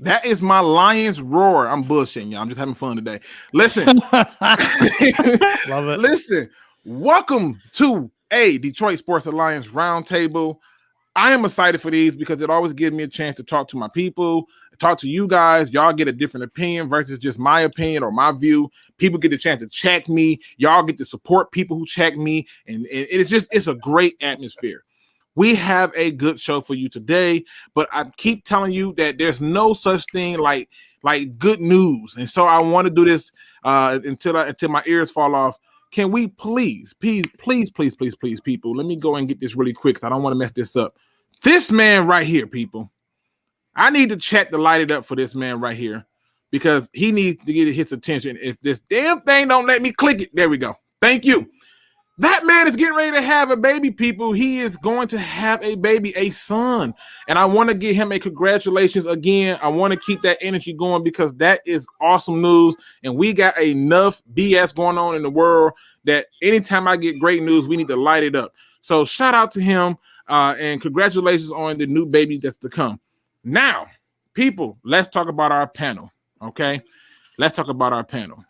That is my lion's roar. I'm bullshitting y'all. I'm just having fun today. Listen. Love it. Listen. Welcome to a Detroit.Sports.Alliance Roundtable. I am excited for these because it always gives me a chance to talk to my people, talk to you guys. Y'all get a different opinion versus just my opinion or my view. People get the chance to check me. Y'all get to support people who check me. And it's a great atmosphere. We have a good show for you today, but I keep telling you that there's no such thing like good news. And so I want to do this until my ears fall off. Can we please, people, let me go and get this really quick because I don't want to mess this up. This man right here, people, I need to check to light it up for this man right here because he needs to get his attention. If this damn thing don't let me click it, there we go. Thank you. That man is getting ready to have a baby, people. He is going to have a baby, a son. And I want to give him a congratulations again. I want to keep that energy going because that is awesome news. And we got enough BS going on in the world that anytime I get great news, we need to light it up. So shout out to him and congratulations on the new baby that's to come. Now, people, let's talk about our panel, okay? Let's talk about our panel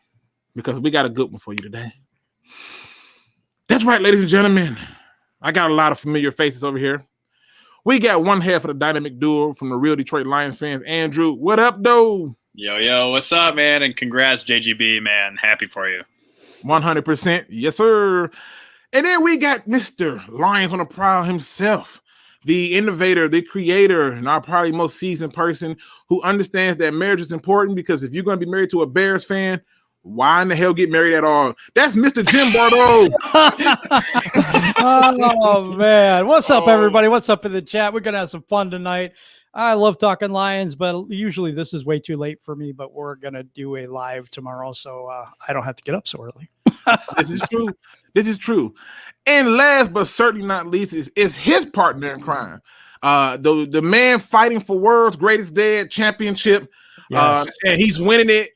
because we got a good one for you today. That's right, ladies and gentlemen. I got a lot of familiar faces over here. We got one half of the dynamic duo from the real Detroit Lions fans. Andrew, what up, though? Yo, what's up, man? And congrats, JGB, man. Happy for you. 100%. Yes, sir. And then we got Mr. Lions on the Prowl himself, the innovator, the creator, and our probably most seasoned person who understands that marriage is important because if you're going to be married to a Bears fan, why in the hell get married at all? That's Mr. Jim Bordeau. Oh, man. What's up, everybody? What's up in the chat? We're going to have some fun tonight. I love talking Lions, but usually this is way too late for me, but we're going to do a live tomorrow, so I don't have to get up so early. This is true. And last but certainly not least is his partner in crime. The man fighting for world's greatest dad championship. Yes. And he's winning it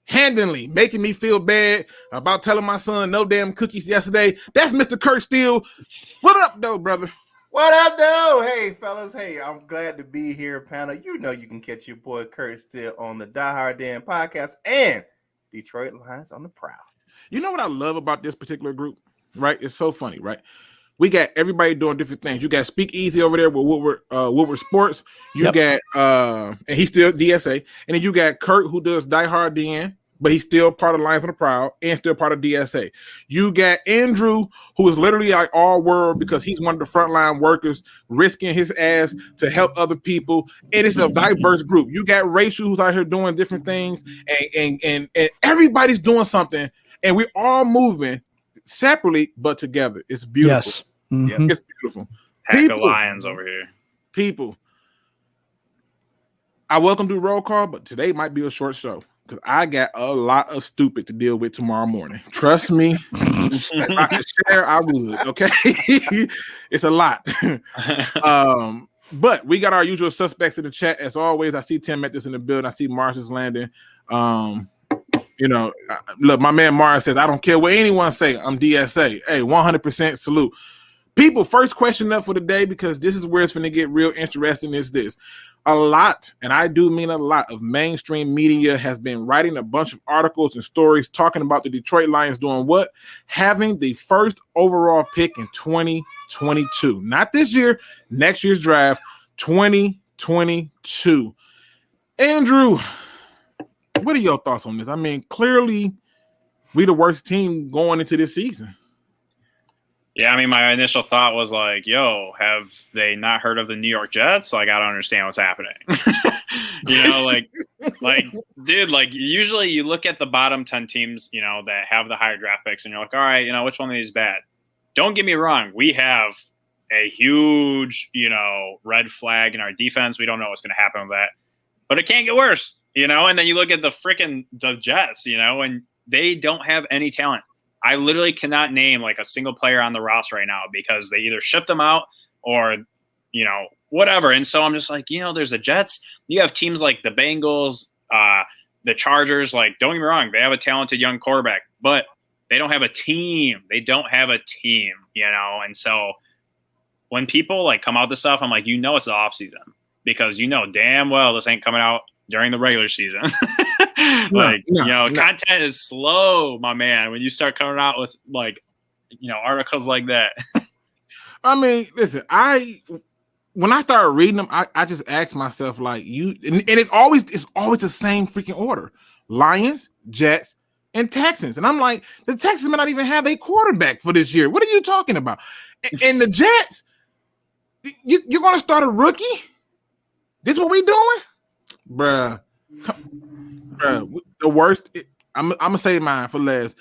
handily, making me feel bad about telling my son no damn cookies yesterday. That's Mr. Kurt Steele. What up, though, brother? What up, though? Hey, fellas. Hey, I'm glad to be here, panel. You know you can catch your boy Kurt Steele on the Die Hard Dan podcast and Detroit Lions on the Prowl. You know what I love about this particular group, right? It's so funny, right? We got everybody doing different things. You got SpeakEZ over there with Woodward Sports. You got and he's still DSA. And then you got Kurt who does Die Hard DN, but he's still part of Lions on the Prowl and still part of DSA. You got Andrew, who is literally like all world because he's one of the frontline workers, risking his ass to help other people. And it's a diverse group. You got Rachel, who's out here doing different things, and everybody's doing something, and we're all moving separately but together. It's beautiful. Yes. Mm-hmm. It's beautiful. Pack of Lions over here. People, I welcome to roll call, but today might be a short show because I got a lot of stupid to deal with tomorrow morning. Trust me. If I could share, I would. Okay. It's a lot. But we got our usual suspects in the chat. As always, I see Tim Metis in the building. I see Mars is landing. Look, my man Mars says, I don't care what anyone say. I'm DSA. Hey, 100% salute. People, first question up for the day, because this is where it's going to get real interesting, is this. A lot, and I do mean a lot, of mainstream media has been writing a bunch of articles and stories talking about the Detroit Lions doing what? Having the first overall pick in 2022. Not this year, next year's draft, 2022. Andrew, what are your thoughts on this? I mean, clearly, we the worst team going into this season. Yeah, I mean, my initial thought was like, yo, have they not heard of the New York Jets? Like, I don't understand what's happening. Dude, usually you look at the bottom 10 teams, that have the higher draft picks, and you're like, all right, which one of these is bad? Don't get me wrong. We have a huge, red flag in our defense. We don't know what's going to happen with that. But it can't get worse, And then you look at the Jets, and they don't have any talent. I literally cannot name like a single player on the roster right now because they either shipped them out or, whatever. And so I'm just like, there's the Jets. You have teams like the Bengals, the Chargers. Like, don't get me wrong, they have a talented young quarterback, but they don't have a team. And so when people like come out with this stuff, I'm like, it's the offseason because damn well this ain't coming out during the regular season. Content is slow, my man, when you start coming out with articles like that. I mean, listen, when I started reading them, I just asked myself, and it's always the same freaking order: Lions, Jets, and Texans. And I'm like, the Texans may not even have a quarterback for this year. What are you talking about? And the Jets, you're going to start a rookie? This what we doing? Bruh, the worst. I'm going to say mine for last.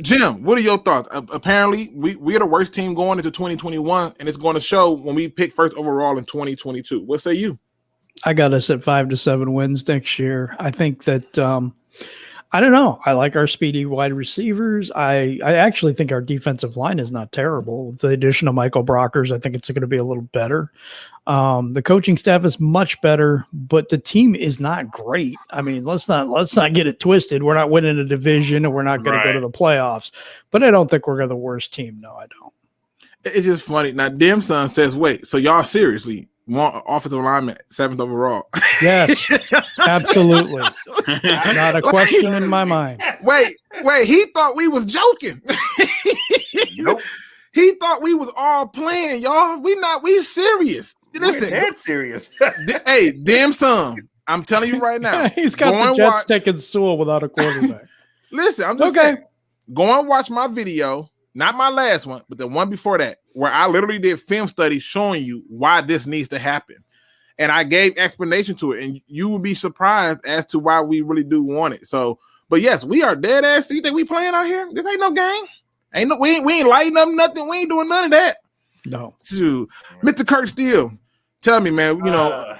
Jim, what are your thoughts? Apparently, we are the worst team going into 2021, and it's going to show when we pick first overall in 2022. What say you? I got us at 5 to 7 wins next year. I think that I don't know. I like our speedy wide receivers. I actually think our defensive line is not terrible. With the addition of Michael Brockers, I think it's going to be a little better. The coaching staff is much better, but the team is not great. I mean, let's not get it twisted. We're not winning a division, and we're not going to go to the playoffs. But I don't think we're the worst team. No, I don't. It's just funny. Now, Dimson says, "Wait, so y'all seriously want offensive lineman 7th overall?" Yes, absolutely. Not a question in my mind. Wait, he thought we was joking. Nope. He thought we was all playing, y'all. We serious. Listen, we're dead serious. Hey, Dimson, I'm telling you right now. He's got the Jets taking Sewell without a quarterback. Listen, I'm just saying, go and watch my video. Not my last one, but the one before that, where I literally did film studies showing you why this needs to happen. And I gave explanation to it, and you will be surprised as to why we really do want it. So, but yes, we are dead ass. You think we playing out here? This ain't no game. We ain't lighting up nothing. We ain't doing none of that. No. So, Mr. Kurt Steele, tell me, man, the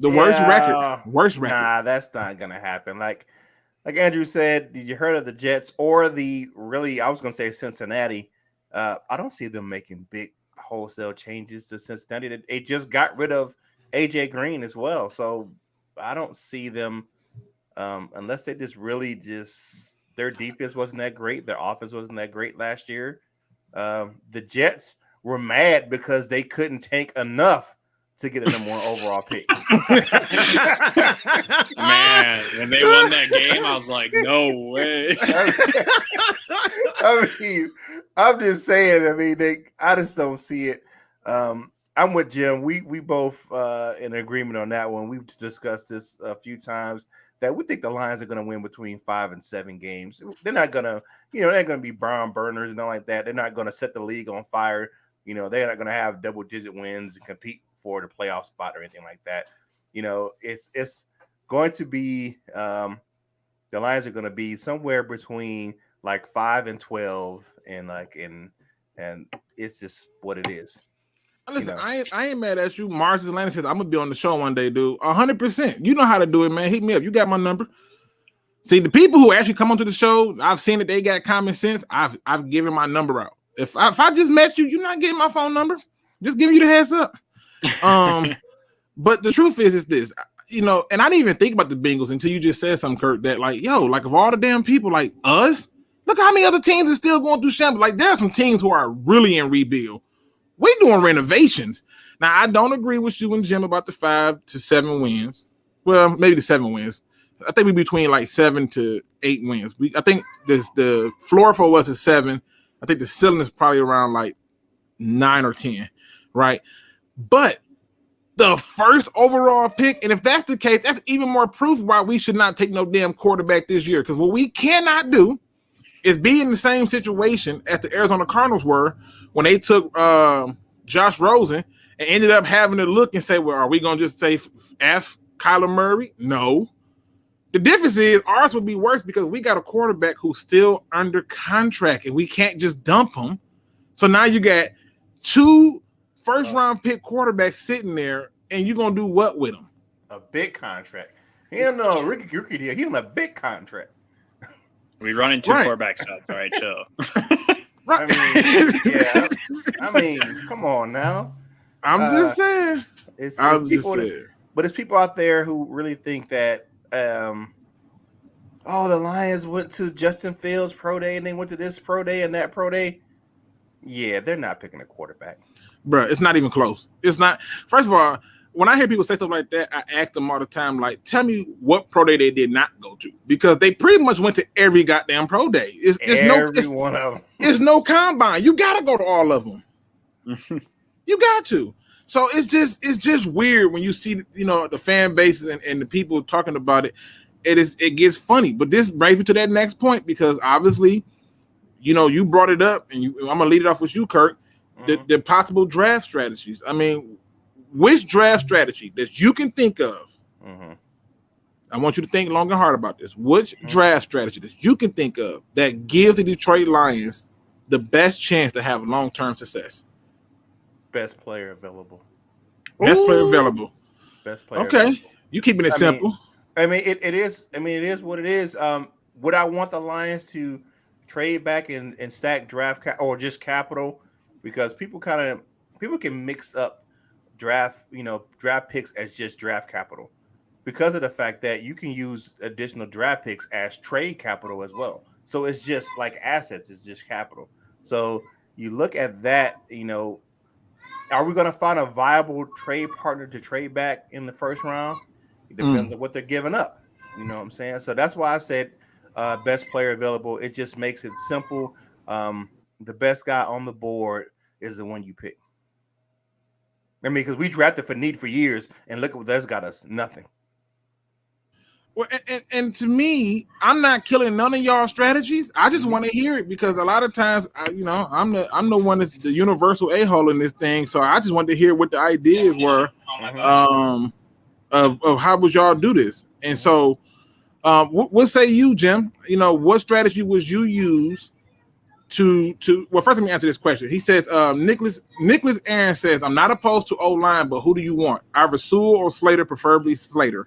worst record. Nah, that's not gonna happen. Like Andrew said, did you heard of the Jets or I was going to say Cincinnati. I don't see them making big wholesale changes to Cincinnati. They just got rid of AJ Green as well. So I don't see them unless they their defense wasn't that great. Their offense wasn't that great last year. The Jets were mad because they couldn't tank enough to get a number 1 overall pick. Man, when they won that game, I was like, no way. I mean, I'm just saying, I just don't see it. I'm with Jim. We both in agreement on that one. We've discussed this a few times that we think the Lions are going to win between 5 and 7 games. They're not going to, they're not going to be barn burners and all like that. They're not going to set the league on fire. They're not going to have double-digit wins and compete for the playoff spot or anything like that. It's going to be the Lions are going to be somewhere between 5 and 12 and it's just what it is. Listen, I ain't mad at you. Mars Atlanta says I'm gonna be on the show one day, dude. 100%. You know how to do it, man. Hit me up. You got my number. See, the people who actually come onto the show, I've seen that they got common sense. I've given my number out. If I just met you, you're not getting my phone number. Just giving you the heads up. But the truth is this, and I didn't even think about the Bengals until you just said something, Kurt, that of all the damn people like us, look how many other teams are still going through shambles. There are some teams who are really in rebuild. We doing renovations. Now, I don't agree with you and Jim about the 5 to 7 wins. Well, maybe the 7 wins. I think we're between 7 to 8 wins. I think the floor for us is 7. I think the ceiling is probably around 9 or 10, right? But the first overall pick, and if that's the case, that's even more proof why we should not take no damn quarterback this year. Because what we cannot do is be in the same situation as the Arizona Cardinals were when they took Josh Rosen and ended up having to look and say, well, are we going to just say F Kyler Murray? No. The difference is ours would be worse because we got a quarterback who's still under contract and we can't just dump him. So now you got 2 first-round pick quarterbacks sitting there, and you're going to do what with them? A big contract. He don't know rookie deal. He's on a big contract. We run in 2 quarterback sets. All right, chill. Right. Come on now. I'm just saying. But it's people out there who really think that, the Lions went to Justin Fields' pro day and they went to this pro day and that pro day. Yeah, they're not picking a quarterback. Bro, it's not even close. It's not. First of all, when I hear people say stuff like that, I ask them all the time, like, tell me what pro day they did not go to, because they pretty much went to every goddamn pro day. It's one of them. It's no combine. You got to go to all of them. You got to. So it's just weird when you see, the fan bases and the people talking about it. It gets funny. But this brings me to that next point, because obviously, you brought it up, and I'm gonna lead it off with you, Kirk. The possible draft strategies. I mean, which draft strategy that you can think of? I want you to think long and hard about this. Which draft strategy that you can think of that gives the Detroit Lions the best chance to have long-term success? Best player available. Best player available. Best player. Okay, available. You keeping it simple. It is. I mean, it is what it is. Would I want the Lions to trade back and stack draft or just capital? Because people can mix up draft picks as just draft capital, because of the fact that you can use additional draft picks as trade capital as well. So it's just like assets. It's just capital. So you look at that, are we going to find a viable trade partner to trade back in the first round? It depends on what they're giving up. You know what I'm saying? So that's why I said best player available. It just makes it simple. The best guy on the board is the one you pick. I mean, because we drafted for need for years, and look at what that's got us. Nothing. Well, and to me, I'm not killing none of y'all strategies. I just want to hear it, because a lot of times, I'm the one that's the universal a-hole in this thing. So I just wanted to hear what the ideas were of how would y'all do this. And so, what say you, Jim? What strategy would you use to well, first let me answer this question. He says, Nicholas Aaron says, I'm not opposed to O-line, but who do you want? Either Sewell or Slater, preferably Slater.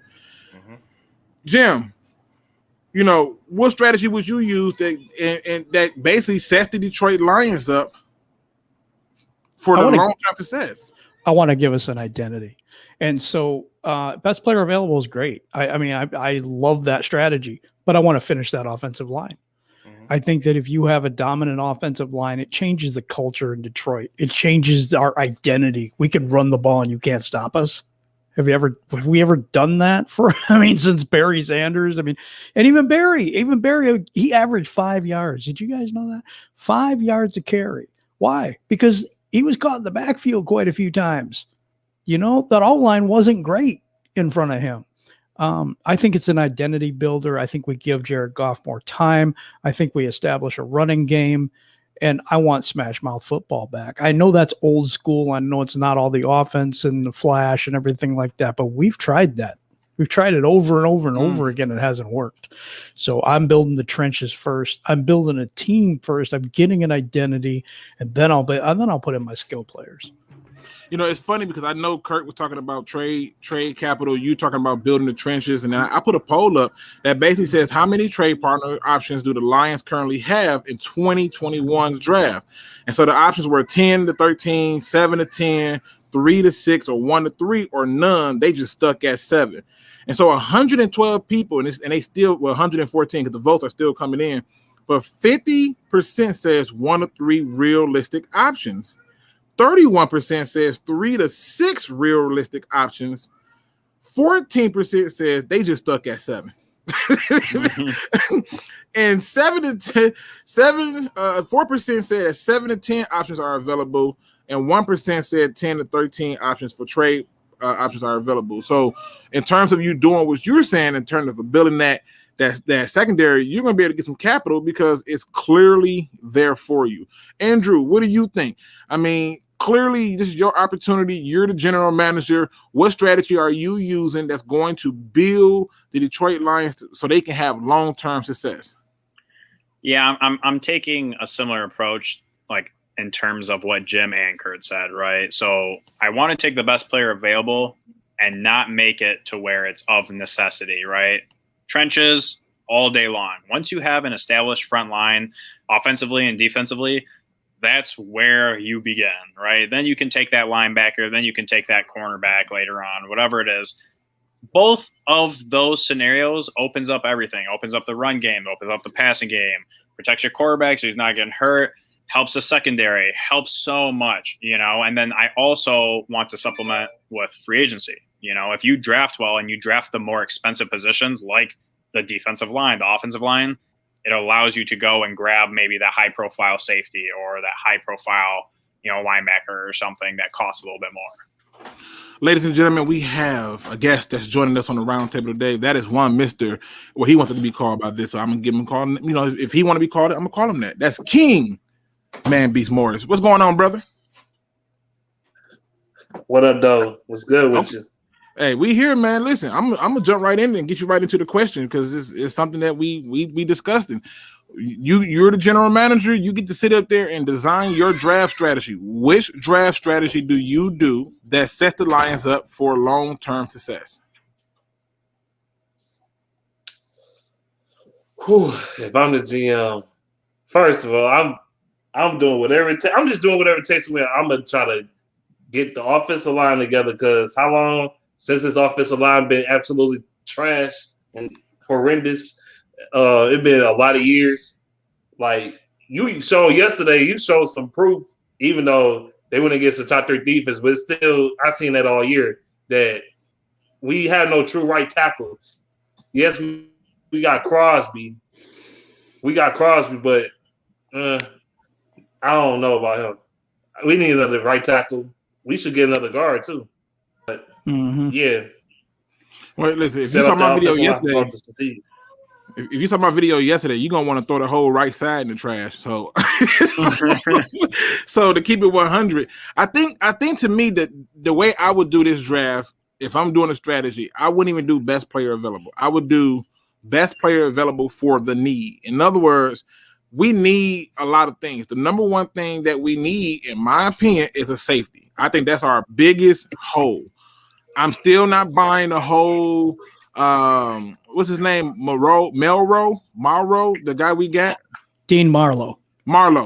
Jim, what strategy would you use that basically sets the Detroit Lions up for the long-term success? I want to give us an identity. And so best player available is great. I love that strategy, but I want to finish that offensive line. I think that if you have a dominant offensive line, it changes the culture in Detroit. It changes our identity. We can run the ball and you can't stop us. Have we ever done that since Barry Sanders? And even Barry, he averaged 5 yards. Did you guys know that? 5 yards a carry. Why? Because he was caught in the backfield quite a few times. That O-line wasn't great in front of him. I think it's an identity builder. I think we give Jared Goff more time. I think we establish a running game, and I want smash mouth football back. I know that's old school. I know it's not all the offense and the flash and everything like that, but we've tried that. We've tried it over and over and over again. It hasn't worked. So I'm building the trenches first. I'm building a team first. I'm getting an identity, and then I'll put in my skill players. It's funny because I know Kurt was talking about trade capital. You talking about building the trenches, and then I put a poll up that basically says how many trade partner options do the Lions currently have in 2021's draft? And so the options were 10 to 13, 7 to 10, 3 to 6, or 1 to 3, or none. They just stuck at 7. And so 112 people, and they still 114 because the votes are still coming in, but 50% says 1 to 3 realistic options. 31% says 3 to 6 realistic options. 14% says they just stuck at 7. And 4% said 7 to 10 options are available, and 1% said 10 to 13 options for trade options are available. So in terms of you doing what you're saying, in terms of building that secondary, you're going to be able to get some capital because it's clearly there for you. Andrew, what do you think? Clearly, this is your opportunity. You're the general manager. What strategy are you using that's going to build the Detroit Lions so they can have long-term success? Yeah, I'm taking a similar approach, like in terms of what Jim and Kurt said, right? So I want to take the best player available and not make it to where it's of necessity, right? Trenches all day long. Once you have an established front line, offensively and defensively, that's where you begin, right? Then you can take that linebacker, then you can take that cornerback later on, whatever it is. Both of those scenarios opens up everything. Opens up the run game, opens up the passing game, protects your quarterback so he's not getting hurt, helps the secondary, helps so much, and then I also want to supplement with free agency. If you draft well and you draft the more expensive positions like the defensive line, the offensive line, it allows you to go and grab maybe that high profile safety or that high profile, linebacker or something that costs a little bit more. Ladies and gentlemen, we have a guest that's joining us on the roundtable today. That is one Mr. Well, he wanted to be called by this, so I'm going to give him a call. If he want to be called, I'm going to call him that. That's King Man Beast Morris. What's going on, brother? What up, though? What's good with you? Hey, we here, man. Listen, I'm gonna jump right in and get you right into the question because it's something that we discussed. And you're the general manager. You get to sit up there and design your draft strategy. Which draft strategy do you do that sets the Lions up for long-term success? If I'm the GM, first of all, I'm doing whatever it takes. I'm just doing whatever it takes to win. I'm gonna try to get the offensive line together because how long since this offensive line been absolutely trash and horrendous? It's been a lot of years. Like you showed yesterday, you showed some proof, even though they went against the top 3 defense, but still, I've seen that all year that we have no true right tackle. Yes, we got Crosby. But I don't know about him. We need another right tackle. We should get another guard too. But yeah. Well, listen, if you saw my video yesterday, if you saw my video yesterday, you're gonna want to throw the whole right side in the trash. So, so to keep it 100, I think to me that the way I would do this draft, if I'm doing a strategy, I wouldn't even do best player available. I would do best player available for the need. In other words, we need a lot of things. The number one thing that we need, in my opinion, is a safety. I think that's our biggest hole. I'm still not buying the whole what's his name? Marlowe, the guy we got? Dean Marlowe,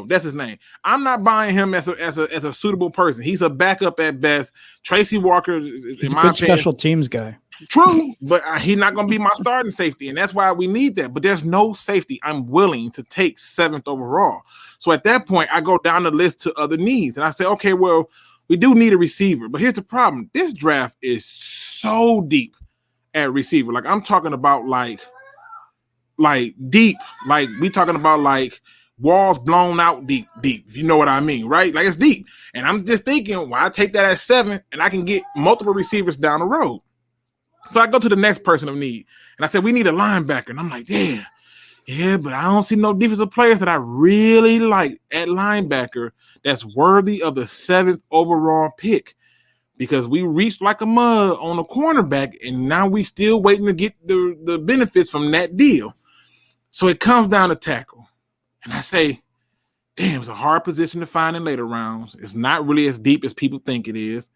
that's his name. I'm not buying him as a suitable person. He's a backup at best. Tracy Walker is he's a good special teams guy. True, but he's not going to be my starting safety, and that's why we need that. But there's no safety I'm willing to take 7th overall. So at that point, I go down the list to other needs, and I say, okay, well, we do need a receiver. But here's the problem. This draft is so deep at receiver. Like, I'm talking about like deep. Like, we talking about like walls blown out deep, if you know what I mean, right? Like, it's deep. And I'm just thinking, why take that at 7 and I can get multiple receivers down the road? So I go to the next person of need, and I said, we need a linebacker. And I'm like, yeah, but I don't see no defensive players that I really like at linebacker that's worthy of the 7th overall pick because we reached like a mud on a cornerback, and now we still waiting to get the benefits from that deal. So it comes down to tackle. And I say, damn, it's a hard position to find in later rounds. It's not really as deep as people think it is.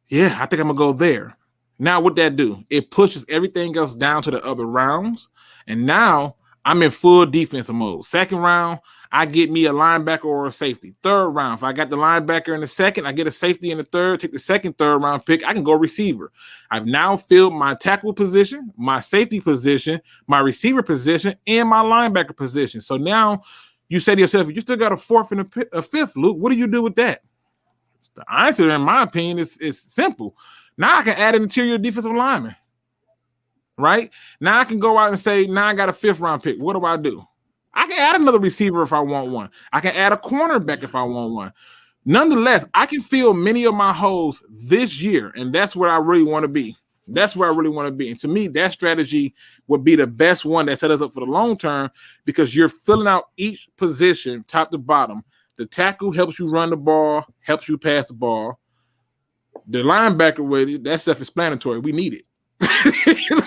Yeah, I think I'm going to go there. Now, what that do? It pushes everything else down to the other rounds. And now I'm in full defensive mode. 2nd round, I get me a linebacker or a safety. 3rd round, if I got the linebacker in the 2nd, I get a safety in the 3rd, take the 2nd, 3rd round pick. I can go receiver. I've now filled my tackle position, my safety position, my receiver position, and my linebacker position. So now you say to yourself, you still got a 4th and a 5th, Luke. What do you do with that? The answer, in my opinion, is simple. Now I can add an interior defensive lineman, right? Now I can go out and say, now I got a 5th round pick. What do? I can add another receiver if I want one. I can add a cornerback if I want one. Nonetheless, I can fill many of my holes this year, and that's where I really want to be. And to me, that strategy would be the best one that set us up for the long term because you're filling out each position top to bottom. The tackle helps you run the ball, helps you pass the ball. The linebacker, that's self-explanatory. We need it.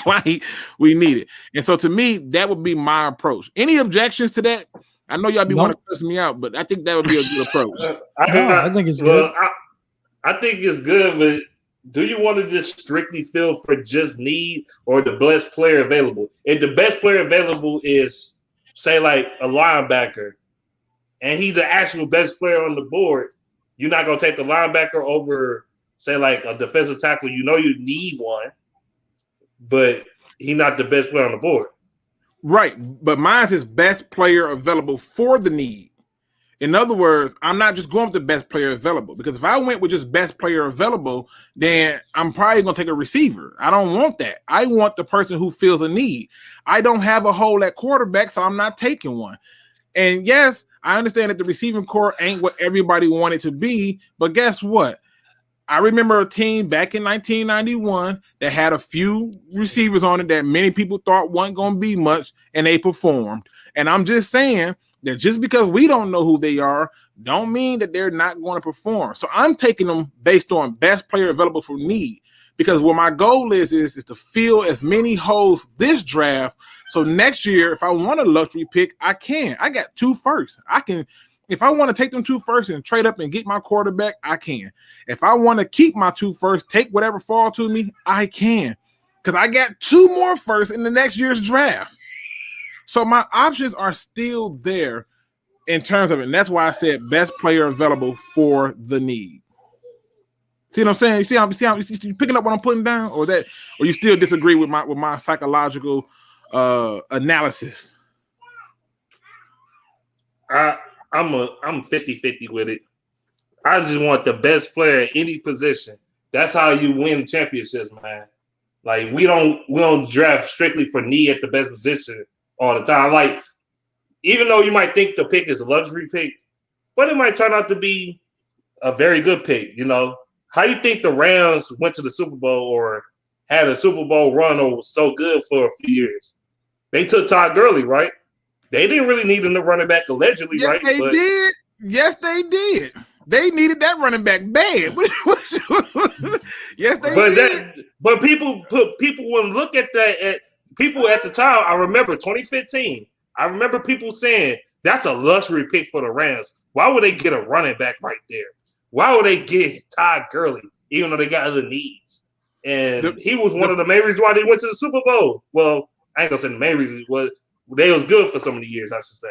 Like, we need it. And so to me, that would be my approach. Any objections to that? I know y'all wanting to cuss me out, but I think that would be a good approach. I think it's good. I think it's good, but do you want to just strictly fill for just need or the best player available? If the best player available is, say, like a linebacker, and he's the actual best player on the board, you're not going to take the linebacker over, say, like a defensive tackle. You know you need one, but he's not the best player on the board. Right, but mine's his best player available for the need. In other words, I'm not just going with the best player available, because if I went with just best player available, then I'm probably going to take a receiver. I don't want that. I want the person who feels a need. I don't have a hole at quarterback, so I'm not taking one. And yes, I understand that the receiving core ain't what everybody wanted to be, but guess what? I remember a team back in 1991 that had a few receivers on it that many people thought wasn't going to be much, and they performed. And I'm just saying that just because we don't know who they are, don't mean that they're not going to perform. So I'm taking them based on best player available for need, because what my goal is to fill as many holes this draft. So next year, if I want a luxury pick, I can. I got 2 firsts. I can. If I want to take them 2 firsts and trade up and get my quarterback, I can. If I want to keep my 2 firsts, take whatever fall to me, I can. Because I got 2 more firsts in the next year's draft. So my options are still there in terms of it. And that's why I said best player available for the need. See what I'm saying? You picking up what I'm putting down, or you still disagree with my psychological analysis? I'm 50-50 with it. I just want the best player at any position. That's how you win championships, man. Like we don't draft strictly for need at the best position all the time. Like, even though you might think the pick is a luxury pick, but it might turn out to be a very good pick. You know, how you think the Rams went to the Super Bowl or had a Super Bowl run or was so good for a few years? They took Todd Gurley, right? They didn't really need him to running back allegedly, yes, right? They did. Yes, they did. They needed that running back bad. Yes, they did. But people wouldn't look at that. People at the time, I remember 2015. I remember people saying that's a luxury pick for the Rams. Why would they get a running back right there? Why would they get Todd Gurley, even though they got other needs? And he was one of the main reasons why they went to the Super Bowl. Well, I ain't gonna say the main reason, but they was good for so many years, I should say.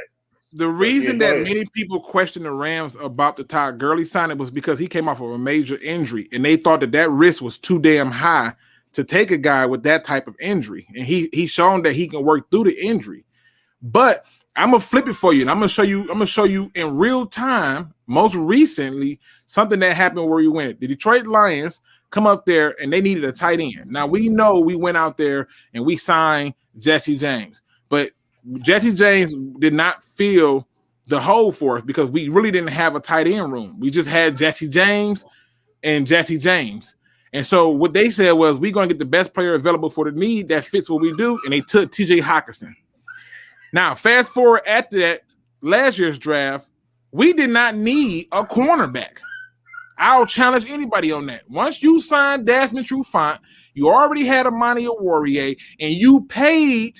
The reason that many people question the Rams about the Todd Gurley signing was because he came off of a major injury, and they thought that risk was too damn high to take a guy with that type of injury. And he's shown that he can work through the injury. But I'm gonna flip it for you, and I'm gonna show you in real time, most recently, something that happened where you went. The Detroit Lions come up there and they needed a tight end. Now we know we went out there and we signed Jesse James, but Jesse James did not fill the hole for us because we really didn't have a tight end room. We just had Jesse James and Jesse James. And so what they said was, we're going to get the best player available for the need that fits what we do. And they took TJ Hockenson. Now, fast forward after that, last year's draft, we did not need a cornerback. I'll challenge anybody on that. Once you signed Desmond Trufant, you already had Amani Oruwariye, and you paid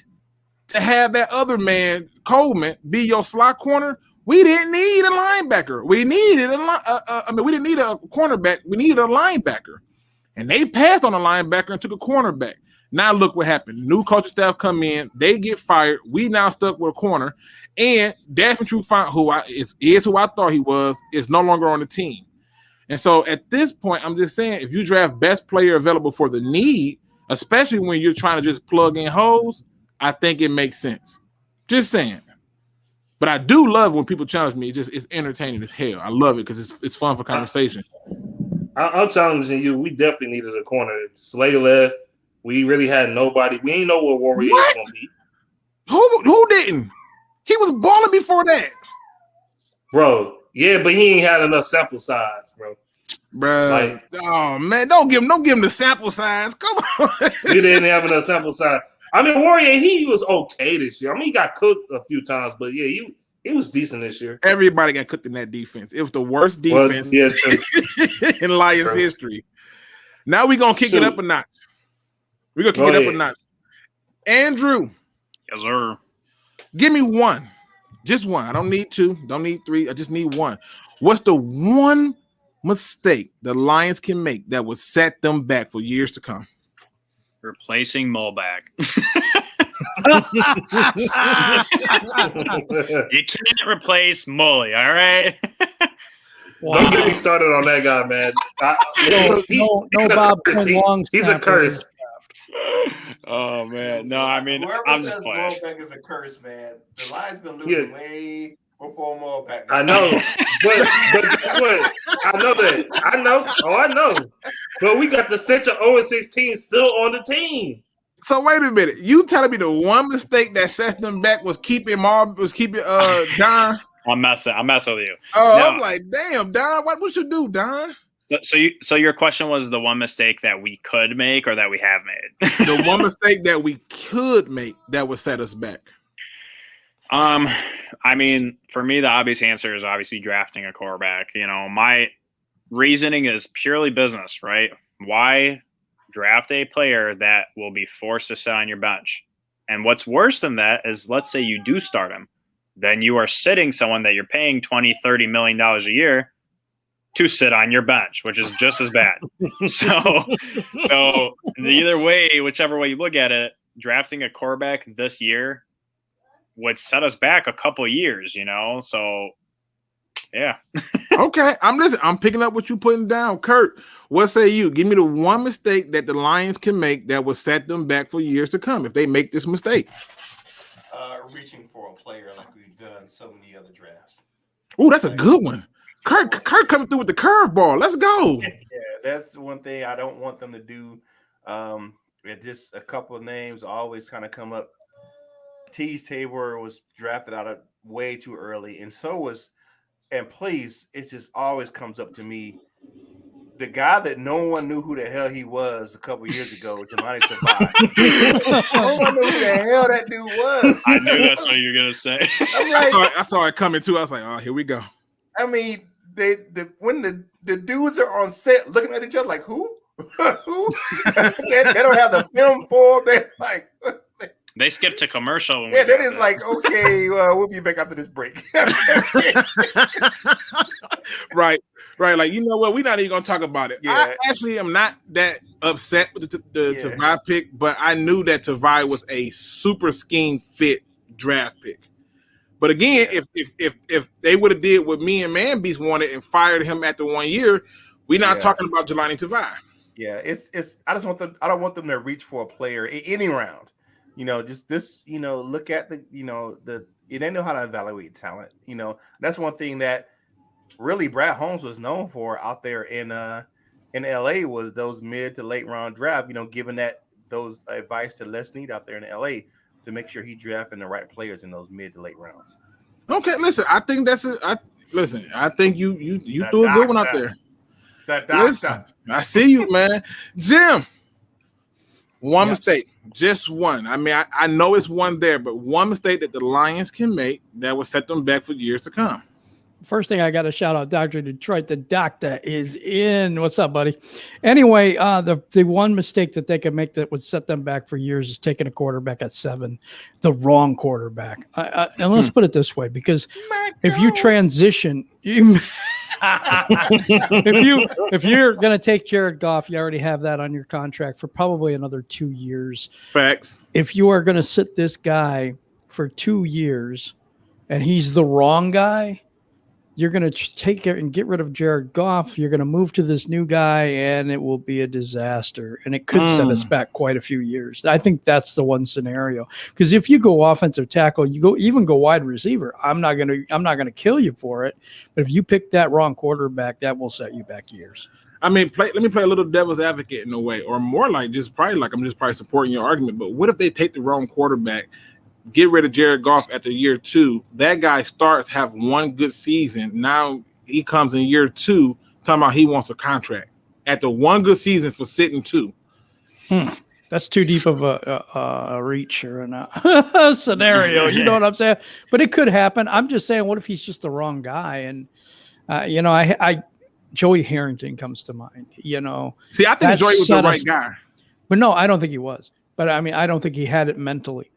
to have that other man, Coleman, be your slot corner. We didn't need a linebacker. We needed we didn't need a cornerback. We needed a linebacker. And they passed on a linebacker and took a cornerback. Now look what happened. New coaching staff come in. They get fired. We now stuck with a corner. And Desmond Trufant, who I thought he was, is no longer on the team. And so at this point, I'm just saying, if you draft best player available for the need, especially when you're trying to just plug in holes, I think it makes sense. Just saying. But I do love when people challenge me. It's entertaining as hell. I love it because it's fun for conversation. I'm challenging you. We definitely needed a corner. Slay left. We really had nobody. We ain't know what Warrior is going to be. Who didn't? He was balling before that. Bro, yeah, but he ain't had enough sample size, bro. Bro, oh man, don't give him the sample size. Come on. He didn't have enough sample size. I mean, Warrior, he was okay this year. I mean, he got cooked a few times, but yeah, he was decent this year. Everybody got cooked in that defense. It was the worst defense in Lions history. Now we're going to kick it up a notch. We're going to kick it up a notch. Andrew. Yes, sir. Give me one. Just one. I don't need 2. Don't need 3. I just need one. What's the one mistake the Lions can make that would set them back for years to come? Replacing Mulback. You can't replace Mully, all right? Wow. Don't get me started on that guy, man. He's a curse. Oh man, no, I mean, whoever I'm says just playing. Mulback is a curse, man. The Lions been losing We'll form more back. I know, but guess what? I know that. I know. Oh, I know. But we got the stench of 0-16 still on the team. So wait a minute. You telling me the one mistake that sets them back was keeping Don? I'm messing with you. Oh, No. I'm like, damn, Don. What you do, Don? So your question was the one mistake that we could make or that we have made? The one mistake that we could make that would set us back. I mean, for me, the obvious answer is obviously drafting a quarterback. You know, my reasoning is purely business, right? Why draft a player that will be forced to sit on your bench? And what's worse than that is, let's say you do start him, then you are sitting someone that you're paying $20-30 million a year to sit on your bench, which is just as bad. So either way, whichever way you look at it, drafting a quarterback this year would set us back a couple of years, you know? So, yeah. Okay, I'm picking up what you're putting down. Kurt, what say you? Give me the one mistake that the Lions can make that will set them back for years to come if they make this mistake. Reaching for a player like we've done so many other drafts. Oh, that's a good one. Kurt coming through with the curveball. Let's go. Yeah, that's one thing I don't want them to do. Just a couple of names always kind of come up. Tease Tabor was drafted out of way too early, and so was, and please, it just always comes up to me. The guy that no one knew who the hell he was a couple of years ago, Jelani Tavai. No one knew who the hell that dude was. I knew that's what you were gonna say. I'm like, I saw it coming too. I was like, oh, here we go. I mean, when the dudes are on set looking at each other like, who? Who? they don't have the film for. They're like, they skipped to commercial. Yeah, that is like, okay, we'll be back after this break. Right. Like, you know what? We're not even going to talk about it. Yeah. I actually am not that upset with the Tavai pick, but I knew that Tavai was a super scheme fit draft pick. But again, if they would have did what me and Man Beast wanted and fired him after 1 year, we're not talking about Jelani Tavai. Yeah, it's. I don't want them to reach for a player in any round. You know, just this. You know, look at they know how to evaluate talent. You know, that's one thing that really Brad Holmes was known for out there in LA was those mid to late round draft. You know, giving those advice to Les Snead out there in LA to make sure he drafting the right players in those mid to late rounds. Okay, listen, I think I think you threw a good one out there. Listen, I see you, man. Jim, one mistake, just one. I mean, I know it's one there, but one mistake that the Lions can make that will set them back for years to come. First thing I got to shout out Dr. Detroit. The doctor is in. What's up, buddy? Anyway, the one mistake that they could make that would set them back for years is taking a quarterback at 7, the wrong quarterback. And let's put it this way, because if you transition, if you're going to take Jared Goff, you already have that on your contract for probably another 2 years. Facts. If you are going to sit this guy for 2 years and he's the wrong guy, you're going to take it and get rid of Jared Goff. You're going to move to this new guy, and it will be a disaster. And it could set us back quite a few years. I think that's the one scenario. Because if you go offensive tackle, you go wide receiver. I'm not gonna kill you for it. But if you pick that wrong quarterback, that will set you back years. I mean, let me play a little devil's advocate in a way, or more like I'm just probably supporting your argument. But what if they take the wrong quarterback? Get rid of Jared Goff after year 2. That guy starts have one good season. Now he comes in year 2 talking about he wants a contract after one good season for sitting 2. That's too deep of a reach or a scenario. You know what I'm saying? But it could happen. I'm just saying, what if he's just the wrong guy? And I Joey Harrington comes to mind. See, I think Joey was the right guy, but no, I don't think he was. But I mean, I don't think he had it mentally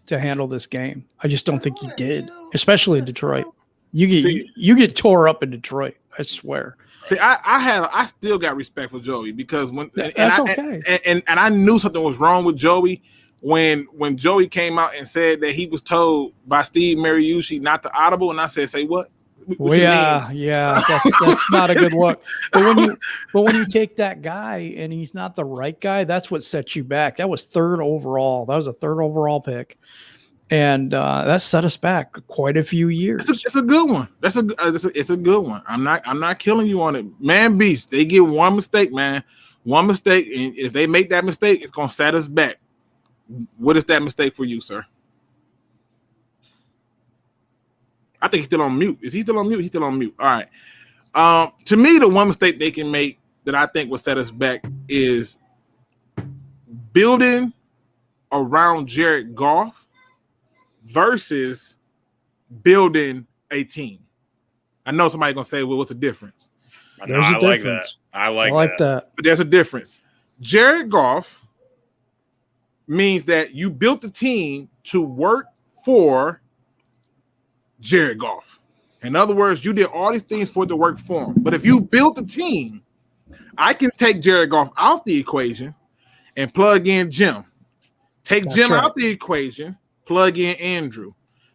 to handle this game. I just don't think he did, especially in Detroit. You get tore up in Detroit, I swear. See, I still got respect for Joey because okay. I knew something was wrong with Joey when Joey came out and said that he was told by Steve Mariucci not to audible, and I said, "Say what?" Yeah, that's not a good look. But when you take that guy and he's not the right guy, that's what sets you back. That was 3rd overall. That was a 3rd overall pick. And that set us back quite a few years. It's a good one. It's a good one. I'm not killing you on it, man. Beast. They get one mistake, man. One mistake, and if they make that mistake, it's gonna set us back. What is that mistake for you, sir? I think he's still on mute. Is he still on mute? He's still on mute. All right. To me, the one mistake they can make that I think will set us back is building around Jared Goff versus building a team. I know somebody's gonna say, "Well, what's the difference?" There's a difference. I like that. But there's a difference. Jared Goff means that you built the team to work for Jared Goff. In other words, you did all these things for it to work for him. But if you built a team, I can take Jared Goff out the equation and plug in Jim. Take Jim out the equation, plug in Andrew.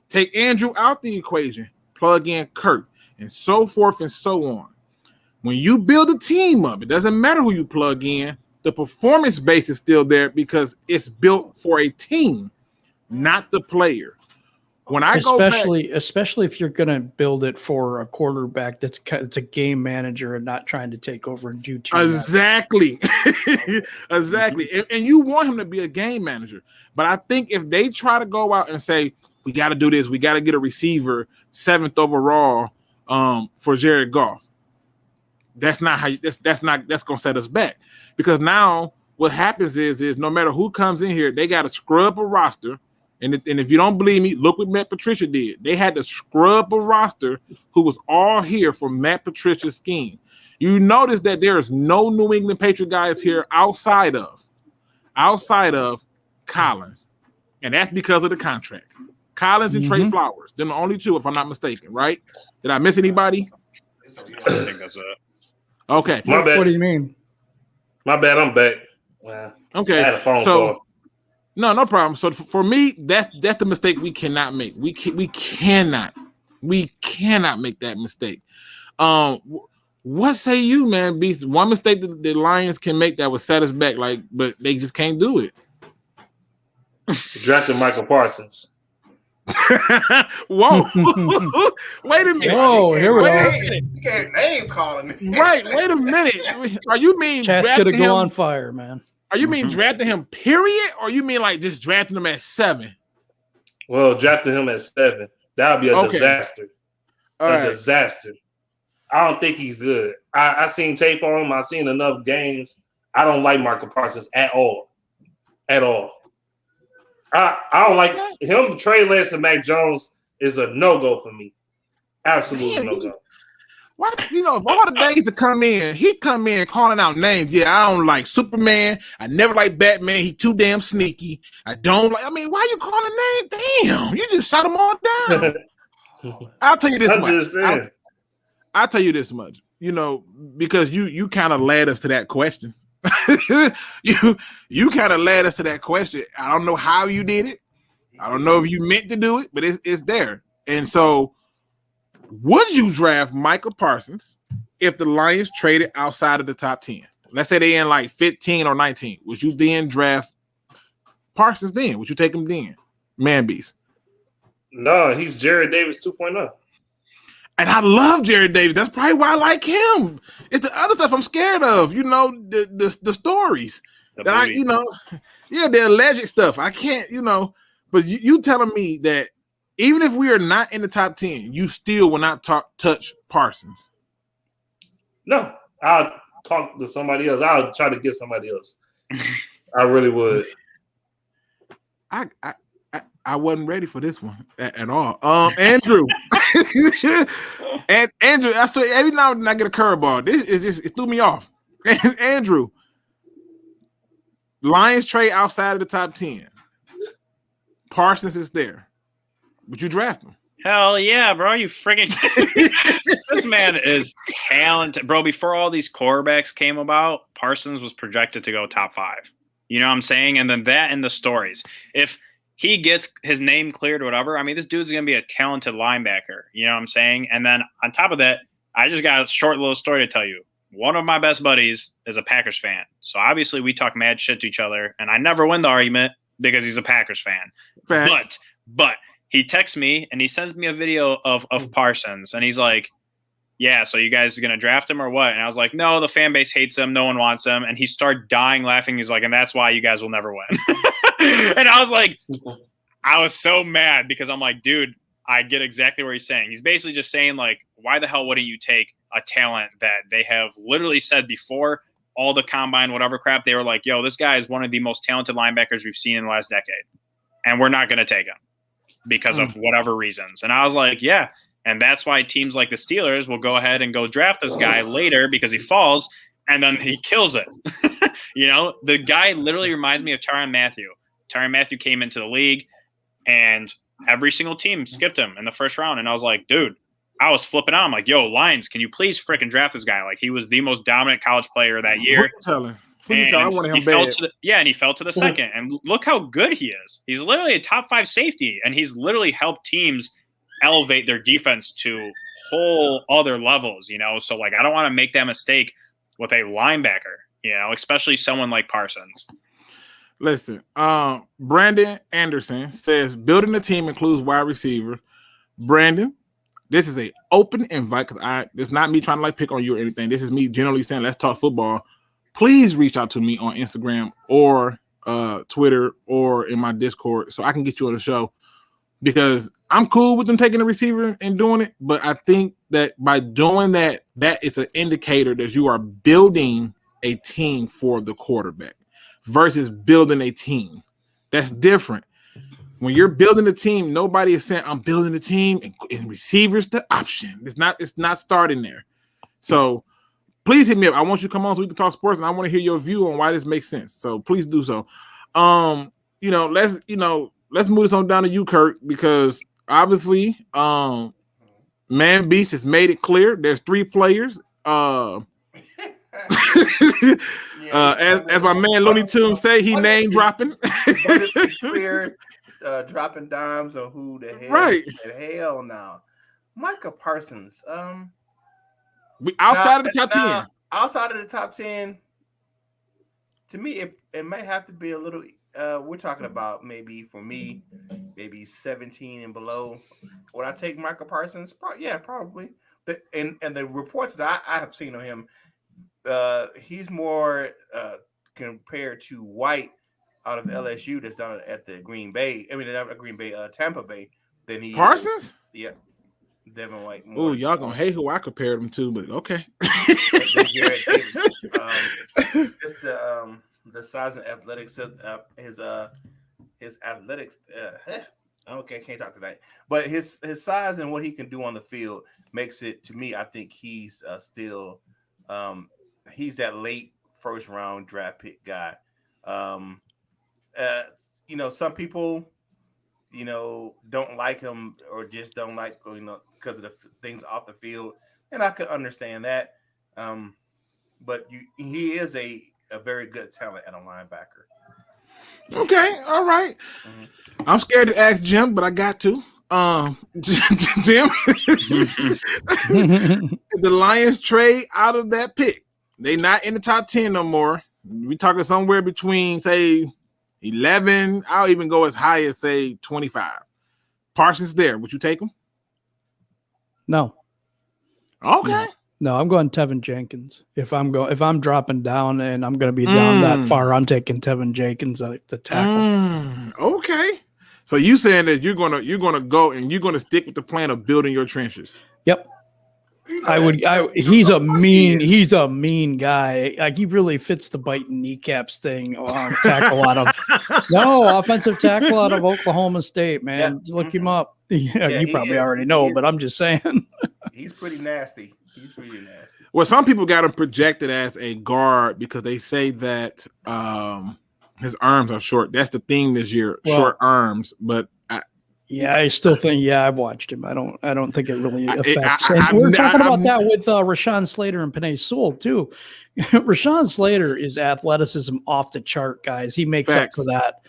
Take Andrew out the equation, plug in Kurt, and so forth and so on. When you build a team up, it doesn't matter who you plug in. The performance base is still there because it's built for a team, not the player. When I especially if you're going to build it for a quarterback that's a game manager and not trying to take over and do too exactly, exactly, and you want him to be a game manager. But I think if they try to go out and say we got to do this, we got to get a receiver 7th overall for Jared Goff, that's not how. That's going to set us back because now what happens is no matter who comes in here, they got to scrub a roster. And if you don't believe me, look what Matt Patricia did. They had to scrub a roster who was all here for Matt Patricia's scheme. You notice that there is no New England Patriot guys here outside of Collins. And that's because of the contract. Collins and Trey Flowers. They're the only two, if I'm not mistaken, right? Did I miss anybody? I think that's it. Okay. My bad. What do you mean? My bad. I'm back. Wow. Okay. I had a phone call. No problem. So for me, that's the mistake we cannot make. We cannot make that mistake. What say you, man? Beast. One mistake that the Lions can make that would set us back, but they just can't do it. Drafted Micah Parsons. Whoa! Wait a minute! Whoa! Here we go. You got name calling me. Right? Wait a minute. Are you mean Chat's drafting gonna him? go on fire, man. Are you mean drafting him, period? Or you mean like just drafting him at 7? Well, drafting him at 7. That would be a disaster. Disaster. I don't think he's good. I seen tape on him. I seen enough games. I don't like Micah Parsons at all. At all. I don't like him. Trey Lance and Mac Jones is a no-go for me. Absolutely no-go. Why, of all the days to come in, he come in calling out names. Yeah, I don't like Superman. I never like Batman. He too damn sneaky. I don't like. I mean, why you calling names? Damn, you just shut them all down. I'll tell you this much. I'll tell you this much. Because you kind of led us to that question. you kind of led us to that question. I don't know how you did it. I don't know if you meant to do it, but it's there. And so, would you draft Micah Parsons if the Lions traded outside of the top 10? Let's say they in like 15 or 19. Would you then draft Parsons then? Would you take him then? Man beast. No, he's Jared Davis 2.0. And I love Jared Davis. That's probably why I like him. It's the other stuff I'm scared of. The stories the alleged stuff. I can't, but you telling me that even if we are not in the top 10, you still will not touch Parsons. No, I'll talk to somebody else. I'll try to get somebody else. I really would. I wasn't ready for this one at all. Andrew. And Andrew, I swear every now and then I get a curveball. This is just it threw me off. Andrew. Lions trade outside of the top 10. Parsons is there. Would you draft him? Hell yeah, bro. You freaking this man is talented. Bro, before all these quarterbacks came about, Parsons was projected to go top 5. You know what I'm saying? And then that and the stories. If he gets his name cleared or whatever, I mean, this dude's going to be a talented linebacker. You know what I'm saying? And then on top of that, I just got a short little story to tell you. One of my best buddies is a Packers fan. So obviously we talk mad shit to each other, and I never win the argument because he's a Packers fan. Facts. But But he texts me and he sends me a video of Parsons, and he's like, yeah, so you guys are going to draft him or what? And I was like, no, the fan base hates him. No one wants him. And he started dying laughing. He's like, and that's why you guys will never win. And I was like, I was so mad because I'm like, dude, I get exactly what he's saying. He's basically just saying, like, why the hell wouldn't you take a talent that they have literally said before all the combine, whatever crap, they were like, yo, this guy is one of the most talented linebackers we've seen in the last decade. And we're not going to take him because of whatever reasons. And I was like, yeah. And that's why teams like the Steelers will go ahead and go draft this guy later because he falls and then he kills it. You know, the guy literally reminds me of Tyrann Mathieu. Tyrann Mathieu came into the league and every single team skipped him in the first round. And I was like, dude, I was flipping out. I'm like, yo, Lions, can you please freaking draft this guy? Like, he was the most dominant college player that year. I wanted him bad. And he fell to the second. And look how good he is. He's literally a top 5 safety, and he's literally helped teams elevate their defense to whole other levels, you know? So, like, I don't want to make that mistake with a linebacker, you know, especially someone like Parsons. Listen, Brandon Anderson says building a team includes wide receiver. Brandon, this is a open invite because this is not me trying to like pick on you or anything. This is me generally saying let's talk football. Please reach out to me on Instagram or Twitter or in my Discord so I can get you on the show, because I'm cool with them taking a receiver and doing it. But I think that by doing that, that is an indicator that you are building a team for the quarterback versus building a team. That's different. When you're building a team, nobody is saying I'm building a team and receivers the option. It's not starting there. So please hit me up. I want you to come on so we can talk sports, and I want to hear your view on why this makes sense. So please do so. Let's move this on down to you, Kurt, because obviously, Man Beast has made it clear there's 3 players. As my man Looney Tunes say, he name dropping. It's clear, dropping dimes on who the hell. Right. Hell no. Micah Parsons. Outside of the top 10. Outside of the top 10, to me, it might have to be a little. We're talking about maybe for me, maybe 17 and below. Would I take Micah Parsons? Probably. And the reports that I have seen of him, he's more compared to White out of LSU that's down at the Green Bay. I mean, not Green Bay, Tampa Bay. Than he Parsons? Yeah. Devin White. Oh, y'all gonna hate who I compared him to, but okay. Just the size and athletics of his athletics. Okay, can't talk tonight. But his size and what he can do on the field makes it, to me, I think he's still he's that late first round draft pick guy. Some people, don't like him or just don't like, because of the things off the field. And I could understand that. But he is a very good talent at a linebacker. Okay. All right. Mm-hmm. I'm scared to ask Jim, but I got to. Jim, the Lions trade out of that pick. They not in the top 10 no more. We talking somewhere between, say, 11. I'll even go as high as, say, 25. Parsons there. Would you take him? No. Okay. No, I'm going Tevin Jenkins. If I'm dropping down and I'm going to be down that far, I'm taking Tevin Jenkins the tackle. Okay. So you saying that you're gonna go and you're gonna stick with the plan of building your trenches? Yep. He's a mean guy. Like, he really fits the biting kneecaps thing. Tackle out of offensive tackle out of Oklahoma State, man. Yeah. Look him up. Yeah, you probably already know, but I'm just saying. He's pretty nasty. Well, some people got him projected as a guard because they say that his arms are short. That's the theme this year, short arms. But I still think, I've watched him. I don't think it really affects. We're talking about that with Rashawn Slater and Penei Sewell too. Rashawn Slater is athleticism off the chart, guys. He makes up for that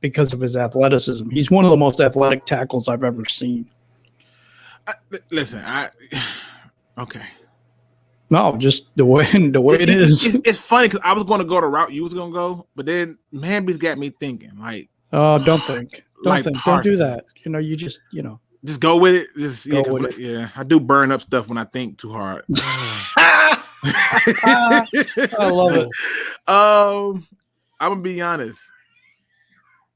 because of his athleticism. He's one of the most athletic tackles I've ever seen. Okay. No, just the way it is. It's funny because I was going to go the route you was going to go, but then Manby's got me thinking, like, don't think. Don't do Parsons. that. You just Just go with it. Just Go with it. Yeah. I do burn up stuff when I think too hard. I love it. I'm gonna be honest.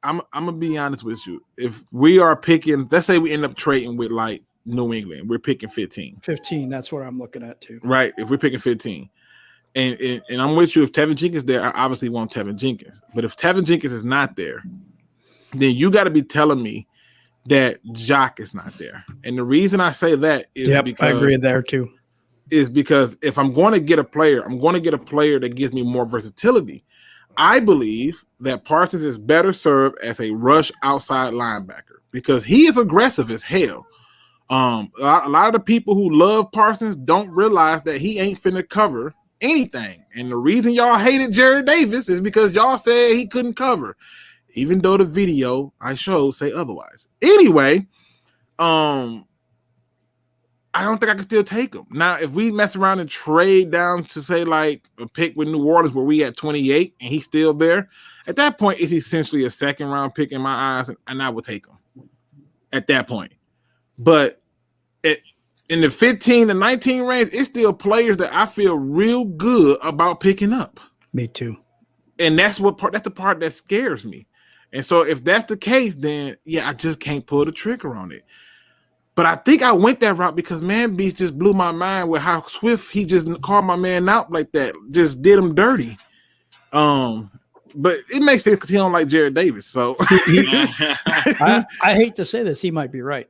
I'm gonna be honest with you. If we are picking, let's say we end up trading with like New England, we're picking 15. 15. That's what I'm looking at too. Right. If we're picking 15. And I'm with you. If Tevin Jenkins there, I obviously want Tevin Jenkins. But if Tevin Jenkins is not there, then you got to be telling me that Jock is not there. And the reason I say that is because I agree there too. Is because if I'm going to get a player, I'm going to get a player that gives me more versatility. I believe that Parsons is better served as a rush outside linebacker because he is aggressive as hell. A lot of the people who love Parsons don't realize that he ain't finna cover anything. And the reason y'all hated Jared Davis is because y'all said he couldn't cover, even though the video I showed say otherwise. Anyway, I don't think I can still take him. Now, if we mess around and trade down to say like a pick with New Orleans where we at 28 and he's still there, at that point it's essentially a second round pick in my eyes, and I would take him at that point. But in the 15 to 19 range, it's still players that I feel real good about picking up. Me too. And that's the part that scares me. And so if that's the case, then yeah, I just can't pull the trigger on it. But I think I went that route because Man Beast just blew my mind with how swift he just called my man out like that, just did him dirty. But it makes sense because he don't like Jared Davis. So I hate to say this, he might be right.